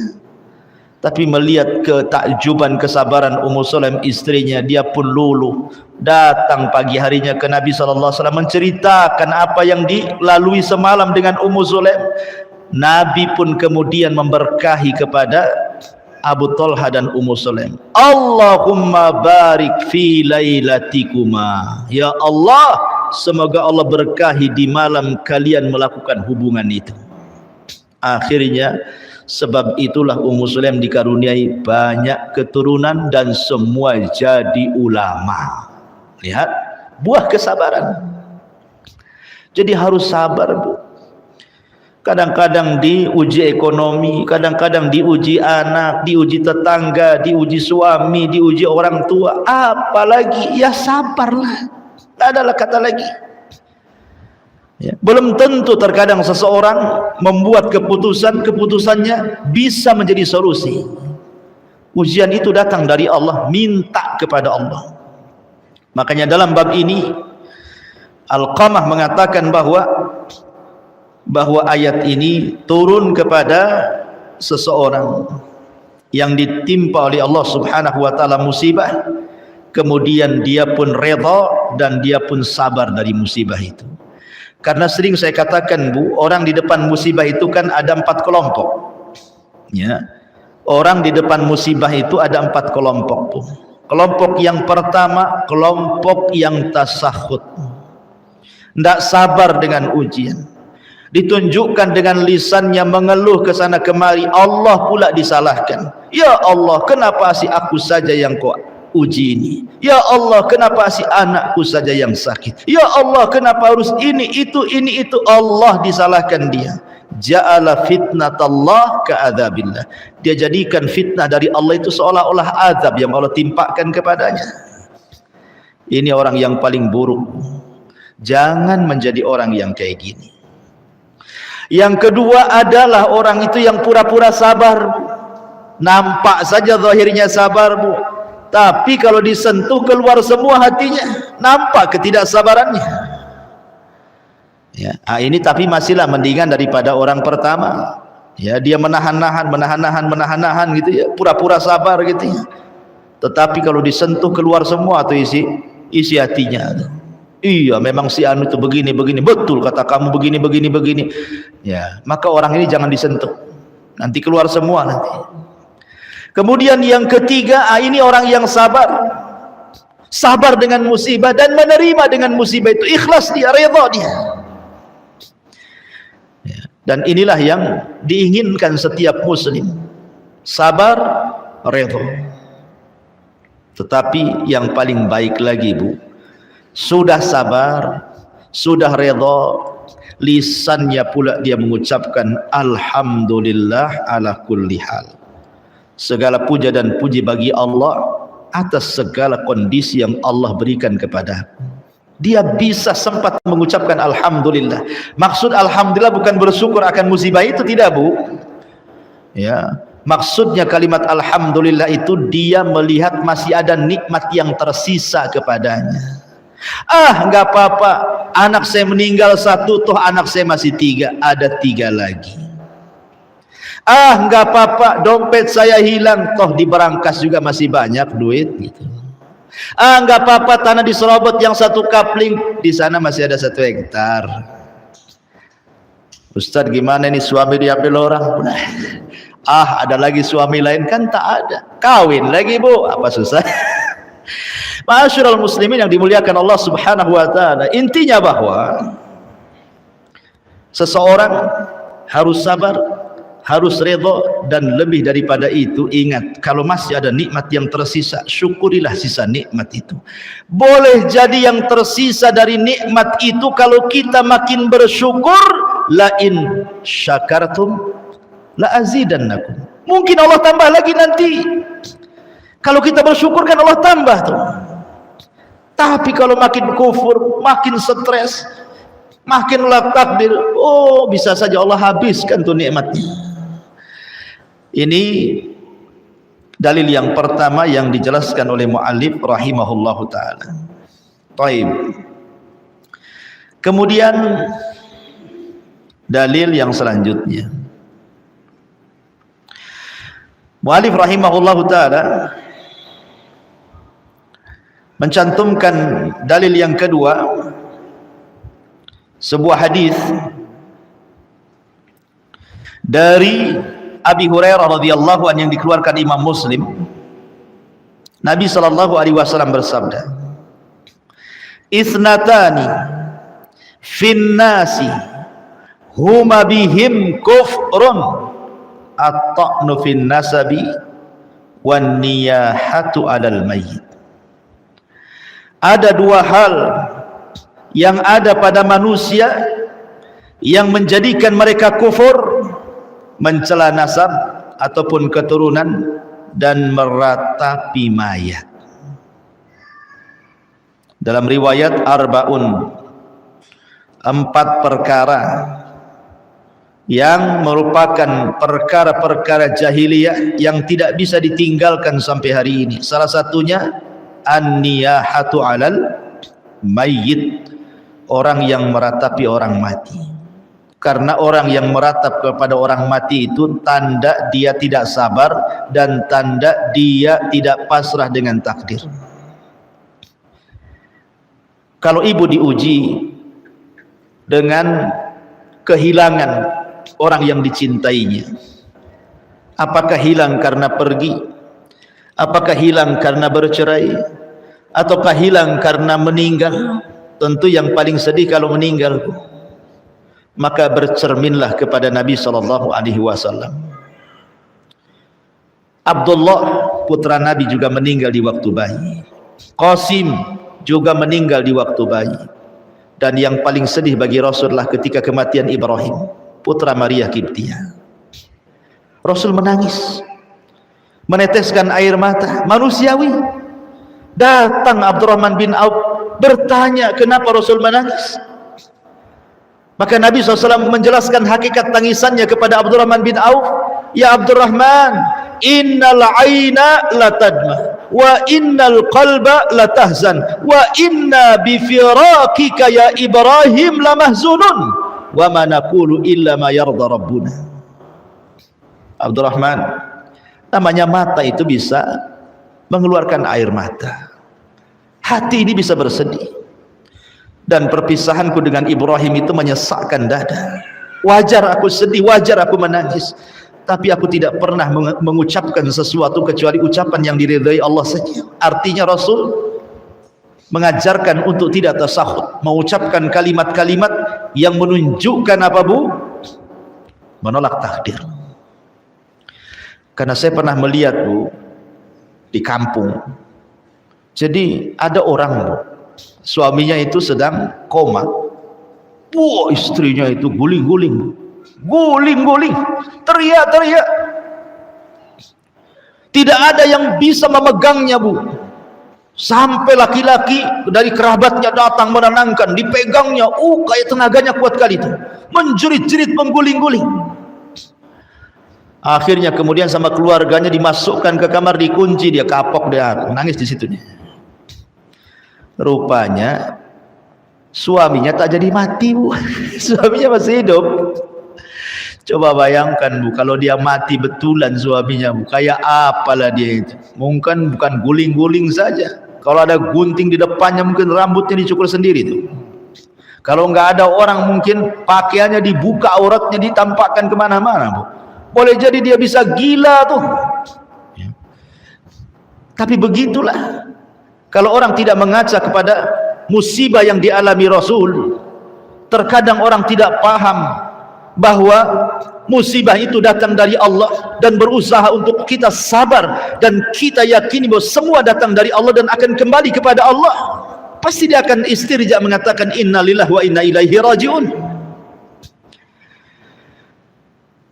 Tapi melihat ketakjuban kesabaran Ummu Sulaim istrinya, dia pun luluh, datang pagi harinya ke Nabi SAW menceritakan apa yang dilalui semalam dengan Ummu Sulaim. Nabi pun kemudian memberkahi kepada Abu Talha dan Ummu Sulaim, Allahumma barik fi lailatikuma, ya Allah, semoga Allah berkahi di malam kalian melakukan hubungan itu. Akhirnya sebab itulah Ummu Sulaim dikaruniai banyak keturunan dan semua jadi ulama. Lihat buah kesabaran. Jadi harus sabar, Bu. Kadang-kadang diuji ekonomi, kadang-kadang diuji anak, diuji tetangga, diuji suami, diuji orang tua, apalagi ya sabarlah, tak adalah kata lagi. Ya, belum tentu terkadang seseorang membuat keputusannya bisa menjadi solusi. Ujian itu datang dari Allah, minta kepada Allah. Makanya dalam bab ini Al-Qamah mengatakan bahwa ayat ini turun kepada seseorang yang ditimpa oleh Allah Subhanahu wa taala musibah, kemudian dia pun redha dan dia pun sabar dari musibah itu. Karena sering saya katakan, Bu, orang di depan musibah itu kan ada 4 kelompok. Ya. Orang di depan musibah itu ada 4 kelompok, Bu. Kelompok yang pertama, kelompok yang tasakhut, tidak sabar dengan ujian, ditunjukkan dengan lisannya mengeluh ke sana kemari, Allah pula disalahkan. Ya Allah, kenapa si aku saja yang kau uji ini? Ya Allah, kenapa si anakku saja yang sakit? Ya Allah, kenapa harus ini itu, Allah disalahkan dia. Ja'ala fitnatallah ka'adzabillah. Dia jadikan fitnah dari Allah itu seolah-olah azab yang Allah timpakan kepadanya. Ini orang yang paling buruk. Jangan menjadi orang yang kayak gini. Yang kedua adalah orang itu yang pura-pura sabar, Bu. Nampak saja zahirnya sabar, Bu, tapi kalau disentuh keluar semua hatinya, nampak ketidaksabarannya. Ya, ini tapi masihlah mendingan daripada orang pertama. Ya, dia menahan-nahan gitu ya, pura-pura sabar gitu ya. Tetapi kalau disentuh keluar semua tuh isi hatinya. Iya, memang si anu itu begini, betul kata kamu begini. Ya, maka orang ini jangan disentuh. Nanti keluar semua nanti. Kemudian yang ketiga, ini orang yang sabar. Sabar dengan musibah dan menerima dengan musibah itu, ikhlas dia, redha dia. Ya, dan inilah yang diinginkan setiap muslim. Sabar, redha. Tetapi yang paling baik lagi, Bu, sudah sabar, sudah redha, lisannya pula dia mengucapkan alhamdulillah ala kulli hal. Segala puja dan puji bagi Allah atas segala kondisi yang Allah berikan kepada dia. Bisa sempat mengucapkan alhamdulillah. Maksud alhamdulillah bukan bersyukur akan musibah itu, tidak, Bu. Ya, maksudnya kalimat alhamdulillah itu dia melihat masih ada nikmat yang tersisa kepadanya. Enggak apa-apa, anak saya meninggal satu, toh anak saya masih tiga, ada tiga lagi. Enggak apa-apa, dompet saya hilang, toh di berangkas juga masih banyak duit gitu. Enggak apa-apa, tanah diserobot yang satu kapling, di sana masih ada 1 hektar. Ustadz, gimana ini suami diambil orang? Ada lagi suami lain? Kan tak ada, kawin lagi bu, apa susah? Ma'asyiral muslimin yang dimuliakan Allah subhanahu wa ta'ala, intinya bahwa seseorang harus sabar, harus redha, dan lebih daripada itu ingat, kalau masih ada nikmat yang tersisa, syukurilah sisa nikmat itu. Boleh jadi yang tersisa dari nikmat itu, kalau kita makin bersyukur, la in syakartum la azidannakum, mungkin Allah tambah lagi nanti. Kalau kita bersyukur kan Allah tambah tuh. Tapi kalau makin kufur, makin stres, makin nolak takdir, bisa saja Allah habiskan tuh nikmatnya. Ini dalil yang pertama yang dijelaskan oleh muallif rahimahullahu taala. Baik. Kemudian dalil yang selanjutnya, muallif rahimahullahu taala mencantumkan dalil yang kedua, sebuah hadis dari Abi Hurairah radhiyallahu anhu yang dikeluarkan Imam Muslim. Nabi sallallahu alaihi wasallam bersabda, "Itsnatani fin nasi huma bihim kufrun, at-ta'nu fin nasabi wan niyahatu 'alal mayyit." Ada dua hal yang ada pada manusia yang menjadikan mereka kufur: mencela nasab ataupun keturunan dan meratapi mayat. Dalam riwayat Arba'un, 4 perkara yang merupakan perkara-perkara jahiliyah yang tidak bisa ditinggalkan sampai hari ini. Salah satunya an-niyahatu 'alal mayyit, orang yang meratapi orang mati. Karena orang yang meratap kepada orang mati itu tanda dia tidak sabar dan tanda dia tidak pasrah dengan takdir. Kalau ibu diuji dengan kehilangan orang yang dicintainya, apakah hilang karena pergi, apakah hilang karena bercerai, ataukah hilang karena meninggal? Tentu yang paling sedih kalau meninggal. Maka bercerminlah kepada Nabi SAW. Abdullah putra Nabi juga meninggal di waktu bayi. Qasim juga meninggal di waktu bayi. Dan yang paling sedih bagi Rasulullah ketika kematian Ibrahim, putra Maria Kiptiah. Rasul menangis, meneteskan air mata, manusiawi. Datang Abdurrahman bin Auf bertanya kenapa Rasul menangis. Maka Nabi SAW menjelaskan hakikat tangisannya kepada Abdurrahman bin Auf. Ya Abdurrahman, innal aina latadma wa innal qalba latahzan wa inna bifirakika ya Ibrahim lamahzunun wa ma naqulu illa ma yarda rabbuna. Abdurrahman, namanya mata itu bisa mengeluarkan air mata, hati ini bisa bersedih, dan perpisahanku dengan Ibrahim itu menyesakkan dada. Wajar aku sedih, wajar aku menangis, tapi aku tidak pernah mengucapkan sesuatu kecuali ucapan yang diridhai Allah saja. Artinya Rasul mengajarkan untuk tidak tasakhut, mengucapkan kalimat-kalimat yang menunjukkan apa bu? Menolak takdir. Karena saya pernah melihat bu, di kampung, jadi ada orang bu, suaminya itu sedang koma. Wah, istrinya itu guling-guling, teriak-teriak. Tidak ada yang bisa memegangnya bu. Sampai laki-laki dari kerabatnya datang menenangkan, dipegangnya. Kayak tenaganya kuat kali itu, menjerit-jerit, mengguling-guling. Akhirnya kemudian sama keluarganya dimasukkan ke kamar, dikunci, dia kapok, dia nangis di situ. Rupanya suaminya tak jadi mati, Bu. Suaminya masih hidup. Coba bayangkan, Bu, kalau dia mati betulan suaminya, Bu, kayak apalah dia itu. Mungkin bukan guling-guling saja, kalau ada gunting di depannya mungkin rambutnya dicukur sendiri tuh. Kalau nggak ada orang mungkin pakaiannya dibuka, auratnya ditampakkan kemana-mana, Bu. Boleh jadi dia bisa gila tuh. Ya. Tapi begitulah, kalau orang tidak mengaca kepada musibah yang dialami Rasul, terkadang orang tidak paham bahwa musibah itu datang dari Allah, dan berusaha untuk kita sabar dan kita yakini bahwa semua datang dari Allah dan akan kembali kepada Allah. Pasti dia akan istirja mengatakan innalillahi wa inna ilaihi rajiun.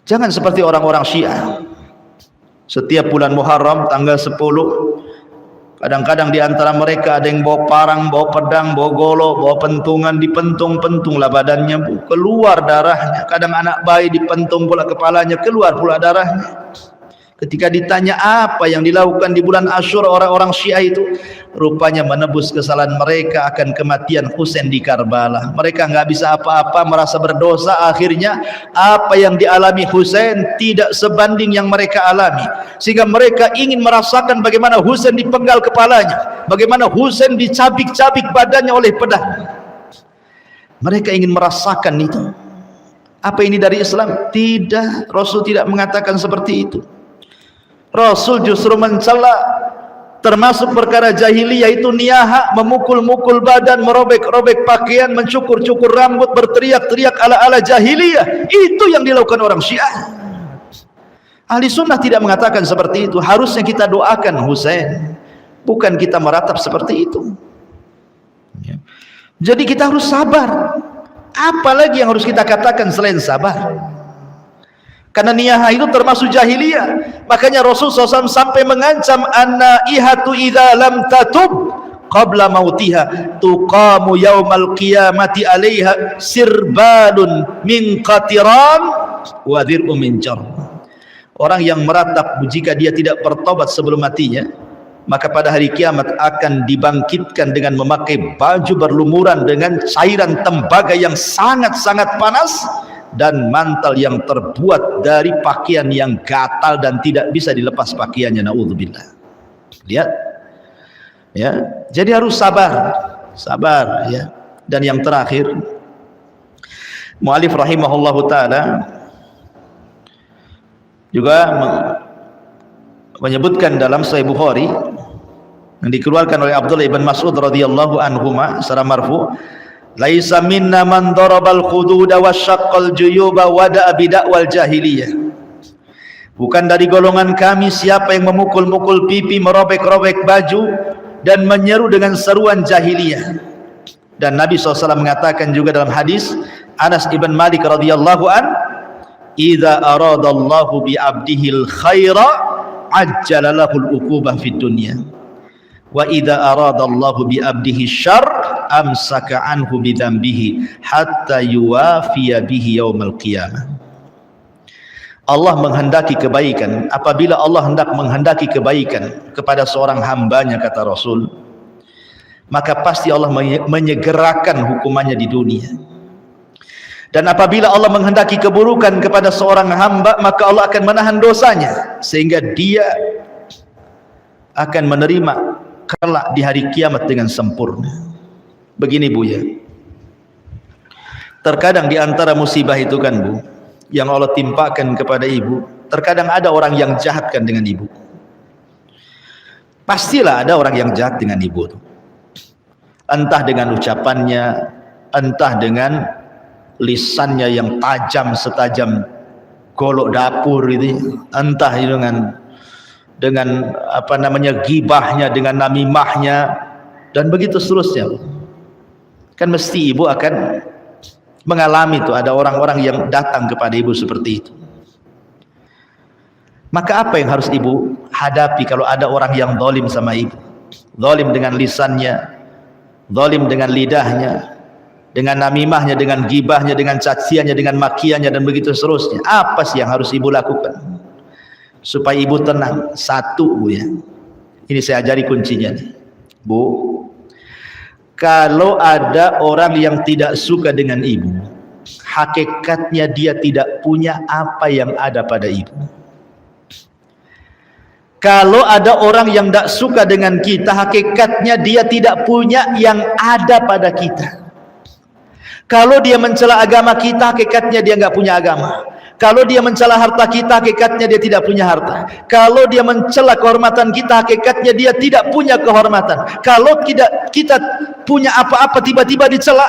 Jangan seperti orang-orang Syiah. Setiap bulan Muharram tanggal 10, kadang-kadang di antara mereka ada yang bawa parang, bawa pedang, bawa golok, bawa pentungan, dipentung-pentunglah badannya, Bu, keluar darahnya. Kadang anak bayi dipentung pula kepalanya, keluar pula darahnya. Ketika ditanya apa yang dilakukan di bulan Asyura orang-orang Syiah itu, rupanya menebus kesalahan mereka akan kematian Husain di Karbala. Mereka nggak bisa apa-apa, merasa berdosa. Akhirnya apa yang dialami Husain tidak sebanding yang mereka alami, sehingga mereka ingin merasakan bagaimana Husain dipenggal kepalanya, bagaimana Husain dicabik-cabik badannya oleh pedang. Mereka ingin merasakan itu. Apa ini dari Islam? Tidak, Rasul tidak mengatakan seperti itu. Rasul justru mencela termasuk perkara jahiliyah itu niyaha, memukul-mukul badan, merobek-robek pakaian, mencukur-cukur rambut, berteriak-teriak ala-ala jahiliyah. Itu yang dilakukan orang Syiah. Ahli sunnah tidak mengatakan seperti itu. Harusnya kita doakan Husain, bukan kita meratap seperti itu. Jadi kita harus sabar. Apalagi yang harus kita katakan selain sabar? Karena niyahah itu termasuk jahiliyah. Makanya Rasulullah SAW sampai mengancam an-naihatu idza lam tatub qabla mautiha tuqamu yaumal qiyamati 'alaiha sirbalun min qatiran wa dhir'un min jar. Orang yang meratap jika dia tidak bertobat sebelum matinya, maka pada hari kiamat akan dibangkitkan dengan memakai baju berlumuran dengan cairan tembaga yang sangat-sangat panas, dan mantel yang terbuat dari pakaian yang gatal dan tidak bisa dilepas pakaiannya. Naudzubillah. Lihat ya, jadi harus sabar ya. Dan yang terakhir, mu'alif rahimahullahu ta'ala juga menyebutkan dalam Sahih Bukhari yang dikeluarkan oleh Abdullah ibn Mas'ud radhiyallahu anhuma secara marfu, laisa minna man darabal khududa wasyaqqal juyuba wada'a bidakwal jahiliyah. Bukan dari golongan kami siapa yang memukul-mukul pipi, merobek-robek baju dan menyeru dengan seruan jahiliyah. Dan Nabi SAW mengatakan juga dalam hadis Anas ibn Malik radhiyallahu an, idza aradallahu bi abdihil khaira ajjala lahul uqubah fid dunya wa idza aradallahu bi abdihi syarr amsaka anhu bidzambihi hatta yuwafiya bihi yaumal qiyamah. Allah menghendaki kebaikan. Apabila Allah hendak menghendaki kebaikan kepada seorang hambanya, kata Rasul, maka pasti Allah menyegerakan hukumannya di dunia. Dan apabila Allah menghendaki keburukan kepada seorang hamba, maka Allah akan menahan dosanya sehingga dia akan menerima kelak di hari kiamat dengan sempurna. Begini, Bu, ya, terkadang di antara musibah itu kan, Bu, yang Allah timpakan kepada ibu, terkadang ada orang yang jahatkan dengan ibu. Pastilah ada orang yang jahat dengan ibu, entah dengan ucapannya, entah dengan lisannya yang tajam setajam golok dapur gitu, entah dengan apa namanya gibahnya, dengan namimahnya, dan begitu seterusnya. Kan mesti ibu akan mengalami itu, ada orang-orang yang datang kepada ibu seperti itu. Maka apa yang harus ibu hadapi kalau ada orang yang zalim sama ibu? Zalim dengan lisannya, zalim dengan lidahnya, dengan namimahnya, dengan gibahnya, dengan caciannya, dengan makiannya, dan begitu seterusnya. Apa sih yang harus ibu lakukan? supaya ibu tenang. Satu, Bu, ya. Ini saya ajari kuncinya nih. Bu, kalau ada orang yang tidak suka dengan ibu, hakikatnya dia tidak punya apa yang ada pada ibu. Kalau ada orang yang tidak suka dengan kita, hakikatnya dia tidak punya yang ada pada kita. Kalau dia mencela agama kita, hakikatnya dia nggak punya agama. Kalau dia mencela harta kita, hakikatnya dia tidak punya harta. Kalau dia mencela kehormatan kita, hakikatnya dia tidak punya kehormatan. Kalau tidak kita punya apa-apa tiba-tiba dicela,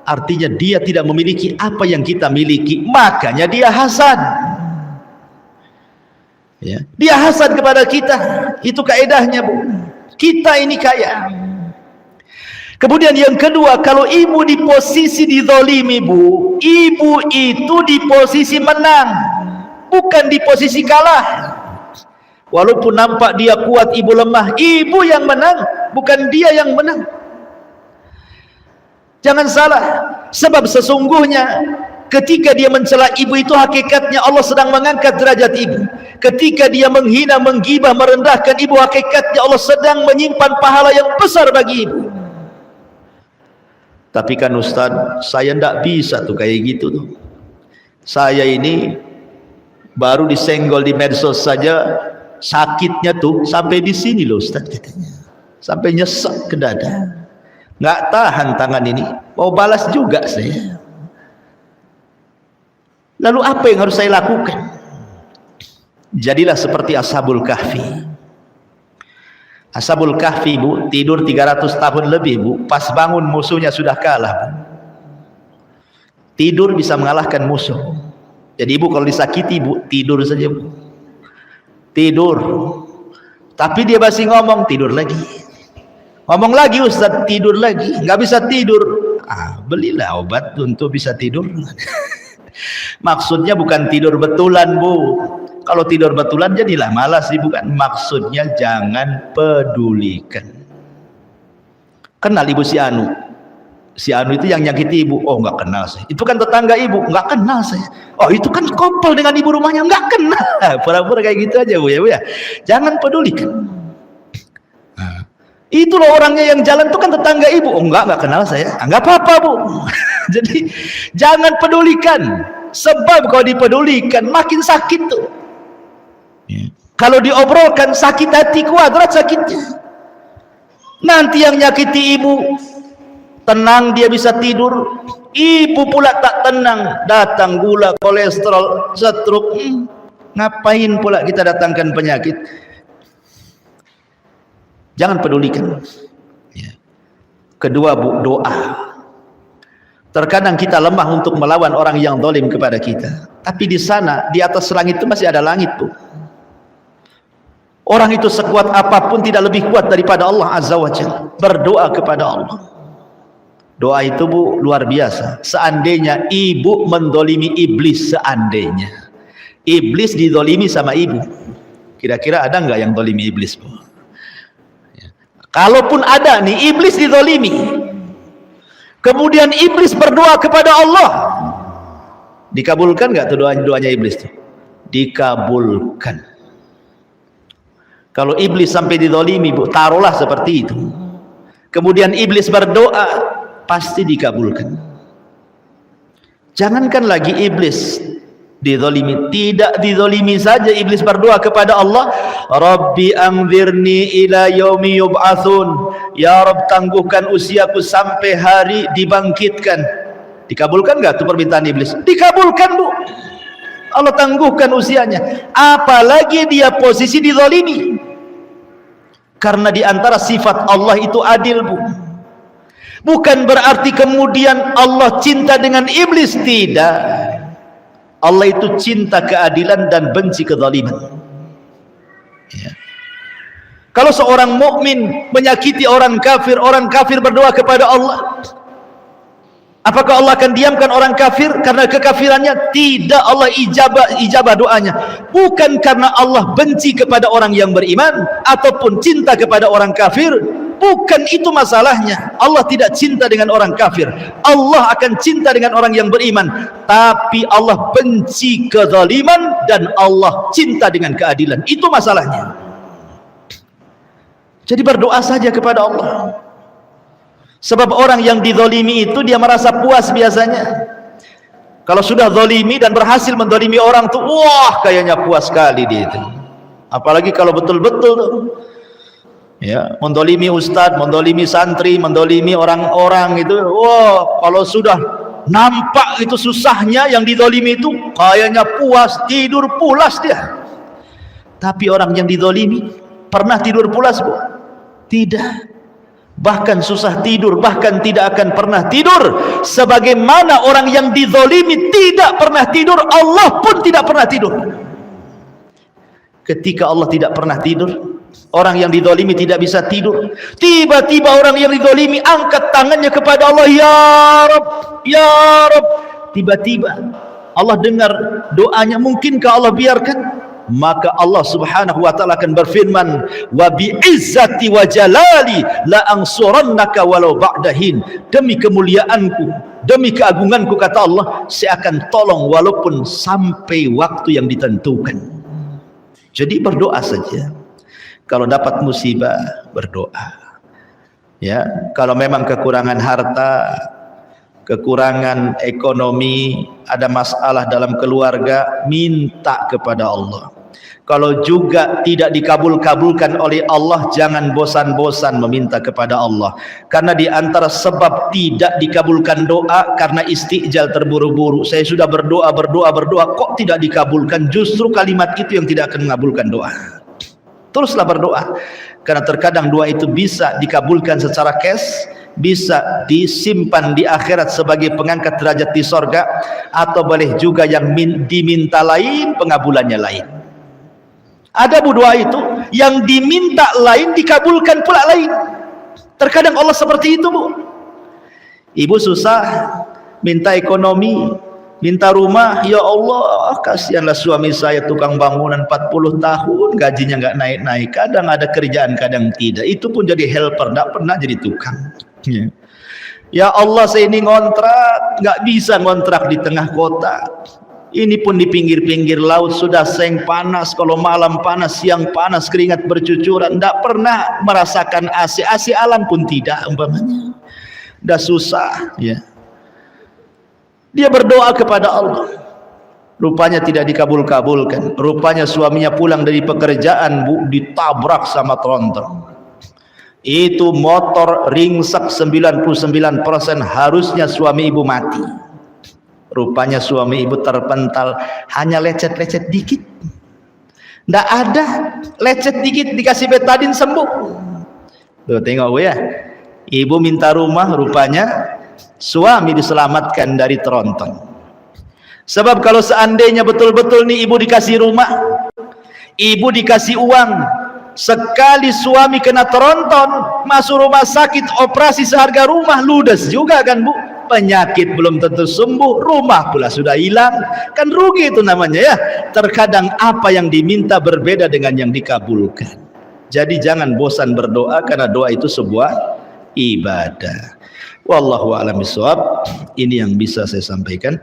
artinya dia tidak memiliki apa yang kita miliki. Makanya dia hasad. Ya. Dia hasad kepada kita. Itu kaedahnya, Bu. Kita ini kaya. Kemudian yang kedua, kalau ibu di posisi dizalimi, Bu, ibu itu di posisi menang, bukan di posisi kalah. Walaupun nampak dia kuat, ibu lemah, ibu yang menang, bukan dia yang menang. Jangan salah, sebab sesungguhnya ketika dia mencela ibu itu, hakikatnya Allah sedang mengangkat derajat ibu. Ketika dia menghina, menggibah, merendahkan ibu, hakikatnya Allah sedang menyimpan pahala yang besar bagi ibu. Tapi kan Ustaz, saya tidak bisa tuh kayak gitu tuh. Saya ini baru disenggol di medsos saja, sakitnya tuh sampai di sini loh Ustaz, katanya. Sampai nyesek ke dada. Nggak tahan tangan ini, mau balas juga saya. Lalu apa yang harus saya lakukan? Jadilah seperti Ashabul Kahfi. Ashabul Kahfi, Bu, tidur 300 tahun lebih, Bu. Pas bangun musuhnya sudah kalah, Bu. Tidur bisa mengalahkan musuh. Jadi ibu kalau disakiti, Bu, tidur saja, Bu. Tidur. Tapi dia masih ngomong, tidur lagi. Ngomong lagi, Ustaz, tidur lagi. Nggak bisa tidur. Belilah obat untuk bisa tidur. Maksudnya bukan tidur betulan, Bu. Kalau tidur betulan jadilah malas, Ibu, kan. Maksudnya jangan pedulikan. Kenal Ibu si Anu? Si Anu itu yang nyakiti Ibu. Oh, nggak kenal saya. Itu kan tetangga Ibu. Nggak kenal saya. Oh, itu kan kopel dengan ibu rumahnya. Nggak kenal. Pura-pura kayak gitu aja, Bu, ya, Bu, ya. Jangan pedulikan. Itu loh orangnya yang jalan itu kan tetangga ibu. Oh, enggak kenal saya. Enggak apa-apa, Bu. Jadi jangan pedulikan. Sebab kalau dipedulikan makin sakit tuh. Kalau diobrolkan sakit hati, kuadrat sakitnya. Nanti yang nyakiti ibu tenang, dia bisa tidur. Ibu pula tak tenang, datang gula, kolesterol, stroke. Ngapain pula kita datangkan penyakit? Jangan pedulikan. Kedua, Bu, doa. Terkadang kita lemah untuk melawan orang yang zalim kepada kita. Tapi di sana, di atas langit itu masih ada langit, Bu. Orang itu sekuat apapun tidak lebih kuat daripada Allah Azza wa Jalla. Berdoa kepada Allah. Doa itu, Bu, luar biasa. Seandainya ibu mendolimi iblis, seandainya iblis didolimi sama ibu, kira-kira ada nggak yang dolimi iblis, Bu? Kalaupun ada nih, iblis didolimi, kemudian iblis berdoa kepada Allah, dikabulkan nggak tuh doanya iblis tuh? Dikabulkan. Kalau iblis sampai didolimi, Bu, taruhlah seperti itu, kemudian iblis berdoa, pasti dikabulkan. Jangankan lagi iblis didolimi, tidak didolimi saja iblis berdoa kepada Allah, Rabbi anzirni ila yaumi yub'atsun, ya Rabb, tangguhkan usiaku sampai hari dibangkitkan. Dikabulkan nggak tuh permintaan iblis? Dikabulkan, Bu. Allah tangguhkan usianya. Apalagi dia posisi dizalimi. Karena di antara sifat Allah itu adil, Bu. Bukan berarti kemudian Allah cinta dengan iblis, tidak. Allah itu cinta keadilan dan benci kezaliman. Ya. Kalau seorang mukmin menyakiti orang kafir berdoa kepada Allah, apakah Allah akan diamkan orang kafir karena kekafirannya? Tidak, Allah ijabah doanya. Bukan karena Allah benci kepada orang yang beriman ataupun cinta kepada orang kafir, bukan itu masalahnya. Allah tidak cinta dengan orang kafir, Allah akan cinta dengan orang yang beriman. Tapi Allah benci kezaliman dan Allah cinta dengan keadilan. Itu masalahnya. Jadi berdoa saja kepada Allah. Sebab orang yang dizalimi itu dia merasa puas biasanya. Kalau sudah zalimi dan berhasil menzalimi orang tuh, wah kayaknya puas sekali dia itu. Apalagi kalau betul-betul tuh, ya, mendolimi ustadz, mendolimi santri, mendolimi orang-orang itu, wah kalau sudah nampak itu susahnya yang didolimi itu, kayaknya puas, tidur pulas dia. Tapi orang yang didolimi pernah tidur pulas, Bu? Tidak. Bahkan susah tidur, bahkan tidak akan pernah tidur. Sebagaimana orang yang dizalimi tidak pernah tidur, Allah pun tidak pernah tidur. Ketika Allah tidak pernah tidur, orang yang dizalimi tidak bisa tidur. Tiba-tiba orang yang dizalimi angkat tangannya kepada Allah, ya Rabb, ya Rabb. Tiba-tiba Allah dengar doanya. Mungkinkah Allah biarkan? Maka Allah subhanahu wa ta'ala akan berfirman, wa bi'izzati wa jalali la ansurannaka walau ba'dahin. Demi kemuliaanku, demi keagunganku, kata Allah, saya akan tolong walaupun sampai waktu yang ditentukan. Jadi berdoa saja. Kalau dapat musibah, berdoa. Ya, kalau memang kekurangan harta, kekurangan ekonomi, ada masalah dalam keluarga, minta kepada Allah. Kalau juga tidak dikabul-kabulkan oleh Allah, jangan bosan-bosan meminta kepada Allah. Karena di antara sebab tidak dikabulkan doa karena istijal, terburu-buru. Saya sudah berdoa, kok tidak dikabulkan? Justru kalimat itu yang tidak akan mengabulkan doa. Teruslah berdoa, karena terkadang doa itu bisa dikabulkan secara cash, bisa disimpan di akhirat sebagai pengangkat derajat di sorga, atau boleh juga yang diminta lain, pengabulannya lain. Ada Bu doa itu yang diminta lain, dikabulkan pula lain. Terkadang Allah seperti itu, Bu. Ibu susah, minta ekonomi, minta rumah, ya Allah kasihanlah suami saya tukang bangunan 40 tahun, gajinya nggak naik-naik, kadang ada kerjaan kadang tidak, itu pun jadi helper, nggak pernah jadi tukang. Ya Allah, saya ini ngontrak, nggak bisa ngontrak di tengah kota, ini pun di pinggir-pinggir laut, sudah seng panas, kalau malam panas, siang panas, keringat bercucuran, nggak pernah merasakan AC alam pun tidak, umpamanya udah susah, ya. Dia berdoa kepada Allah, rupanya tidak dikabul-kabulkan. Rupanya suaminya pulang dari pekerjaan, Bu, ditabrak sama tronton. Itu motor ringsek 99%, harusnya suami ibu mati. Rupanya suami ibu terpental, hanya lecet-lecet dikit. Nggak ada, lecet dikit dikasih betadin sembuh. Tuh tengok Bu ya, ibu minta rumah, rupanya suami diselamatkan dari tronton. Sebab kalau seandainya betul-betul nih ibu dikasih rumah, ibu dikasih uang, sekali suami kena tronton, masuk rumah sakit, operasi seharga rumah, ludes juga kan Bu. Penyakit belum tentu sembuh, rumah pula sudah hilang, kan rugi itu namanya ya. Terkadang apa yang diminta berbeda dengan yang dikabulkan. Jadi jangan bosan berdoa, karena doa itu sebuah ibadah. Wallahu a'lam bishawab. Ini yang bisa saya sampaikan.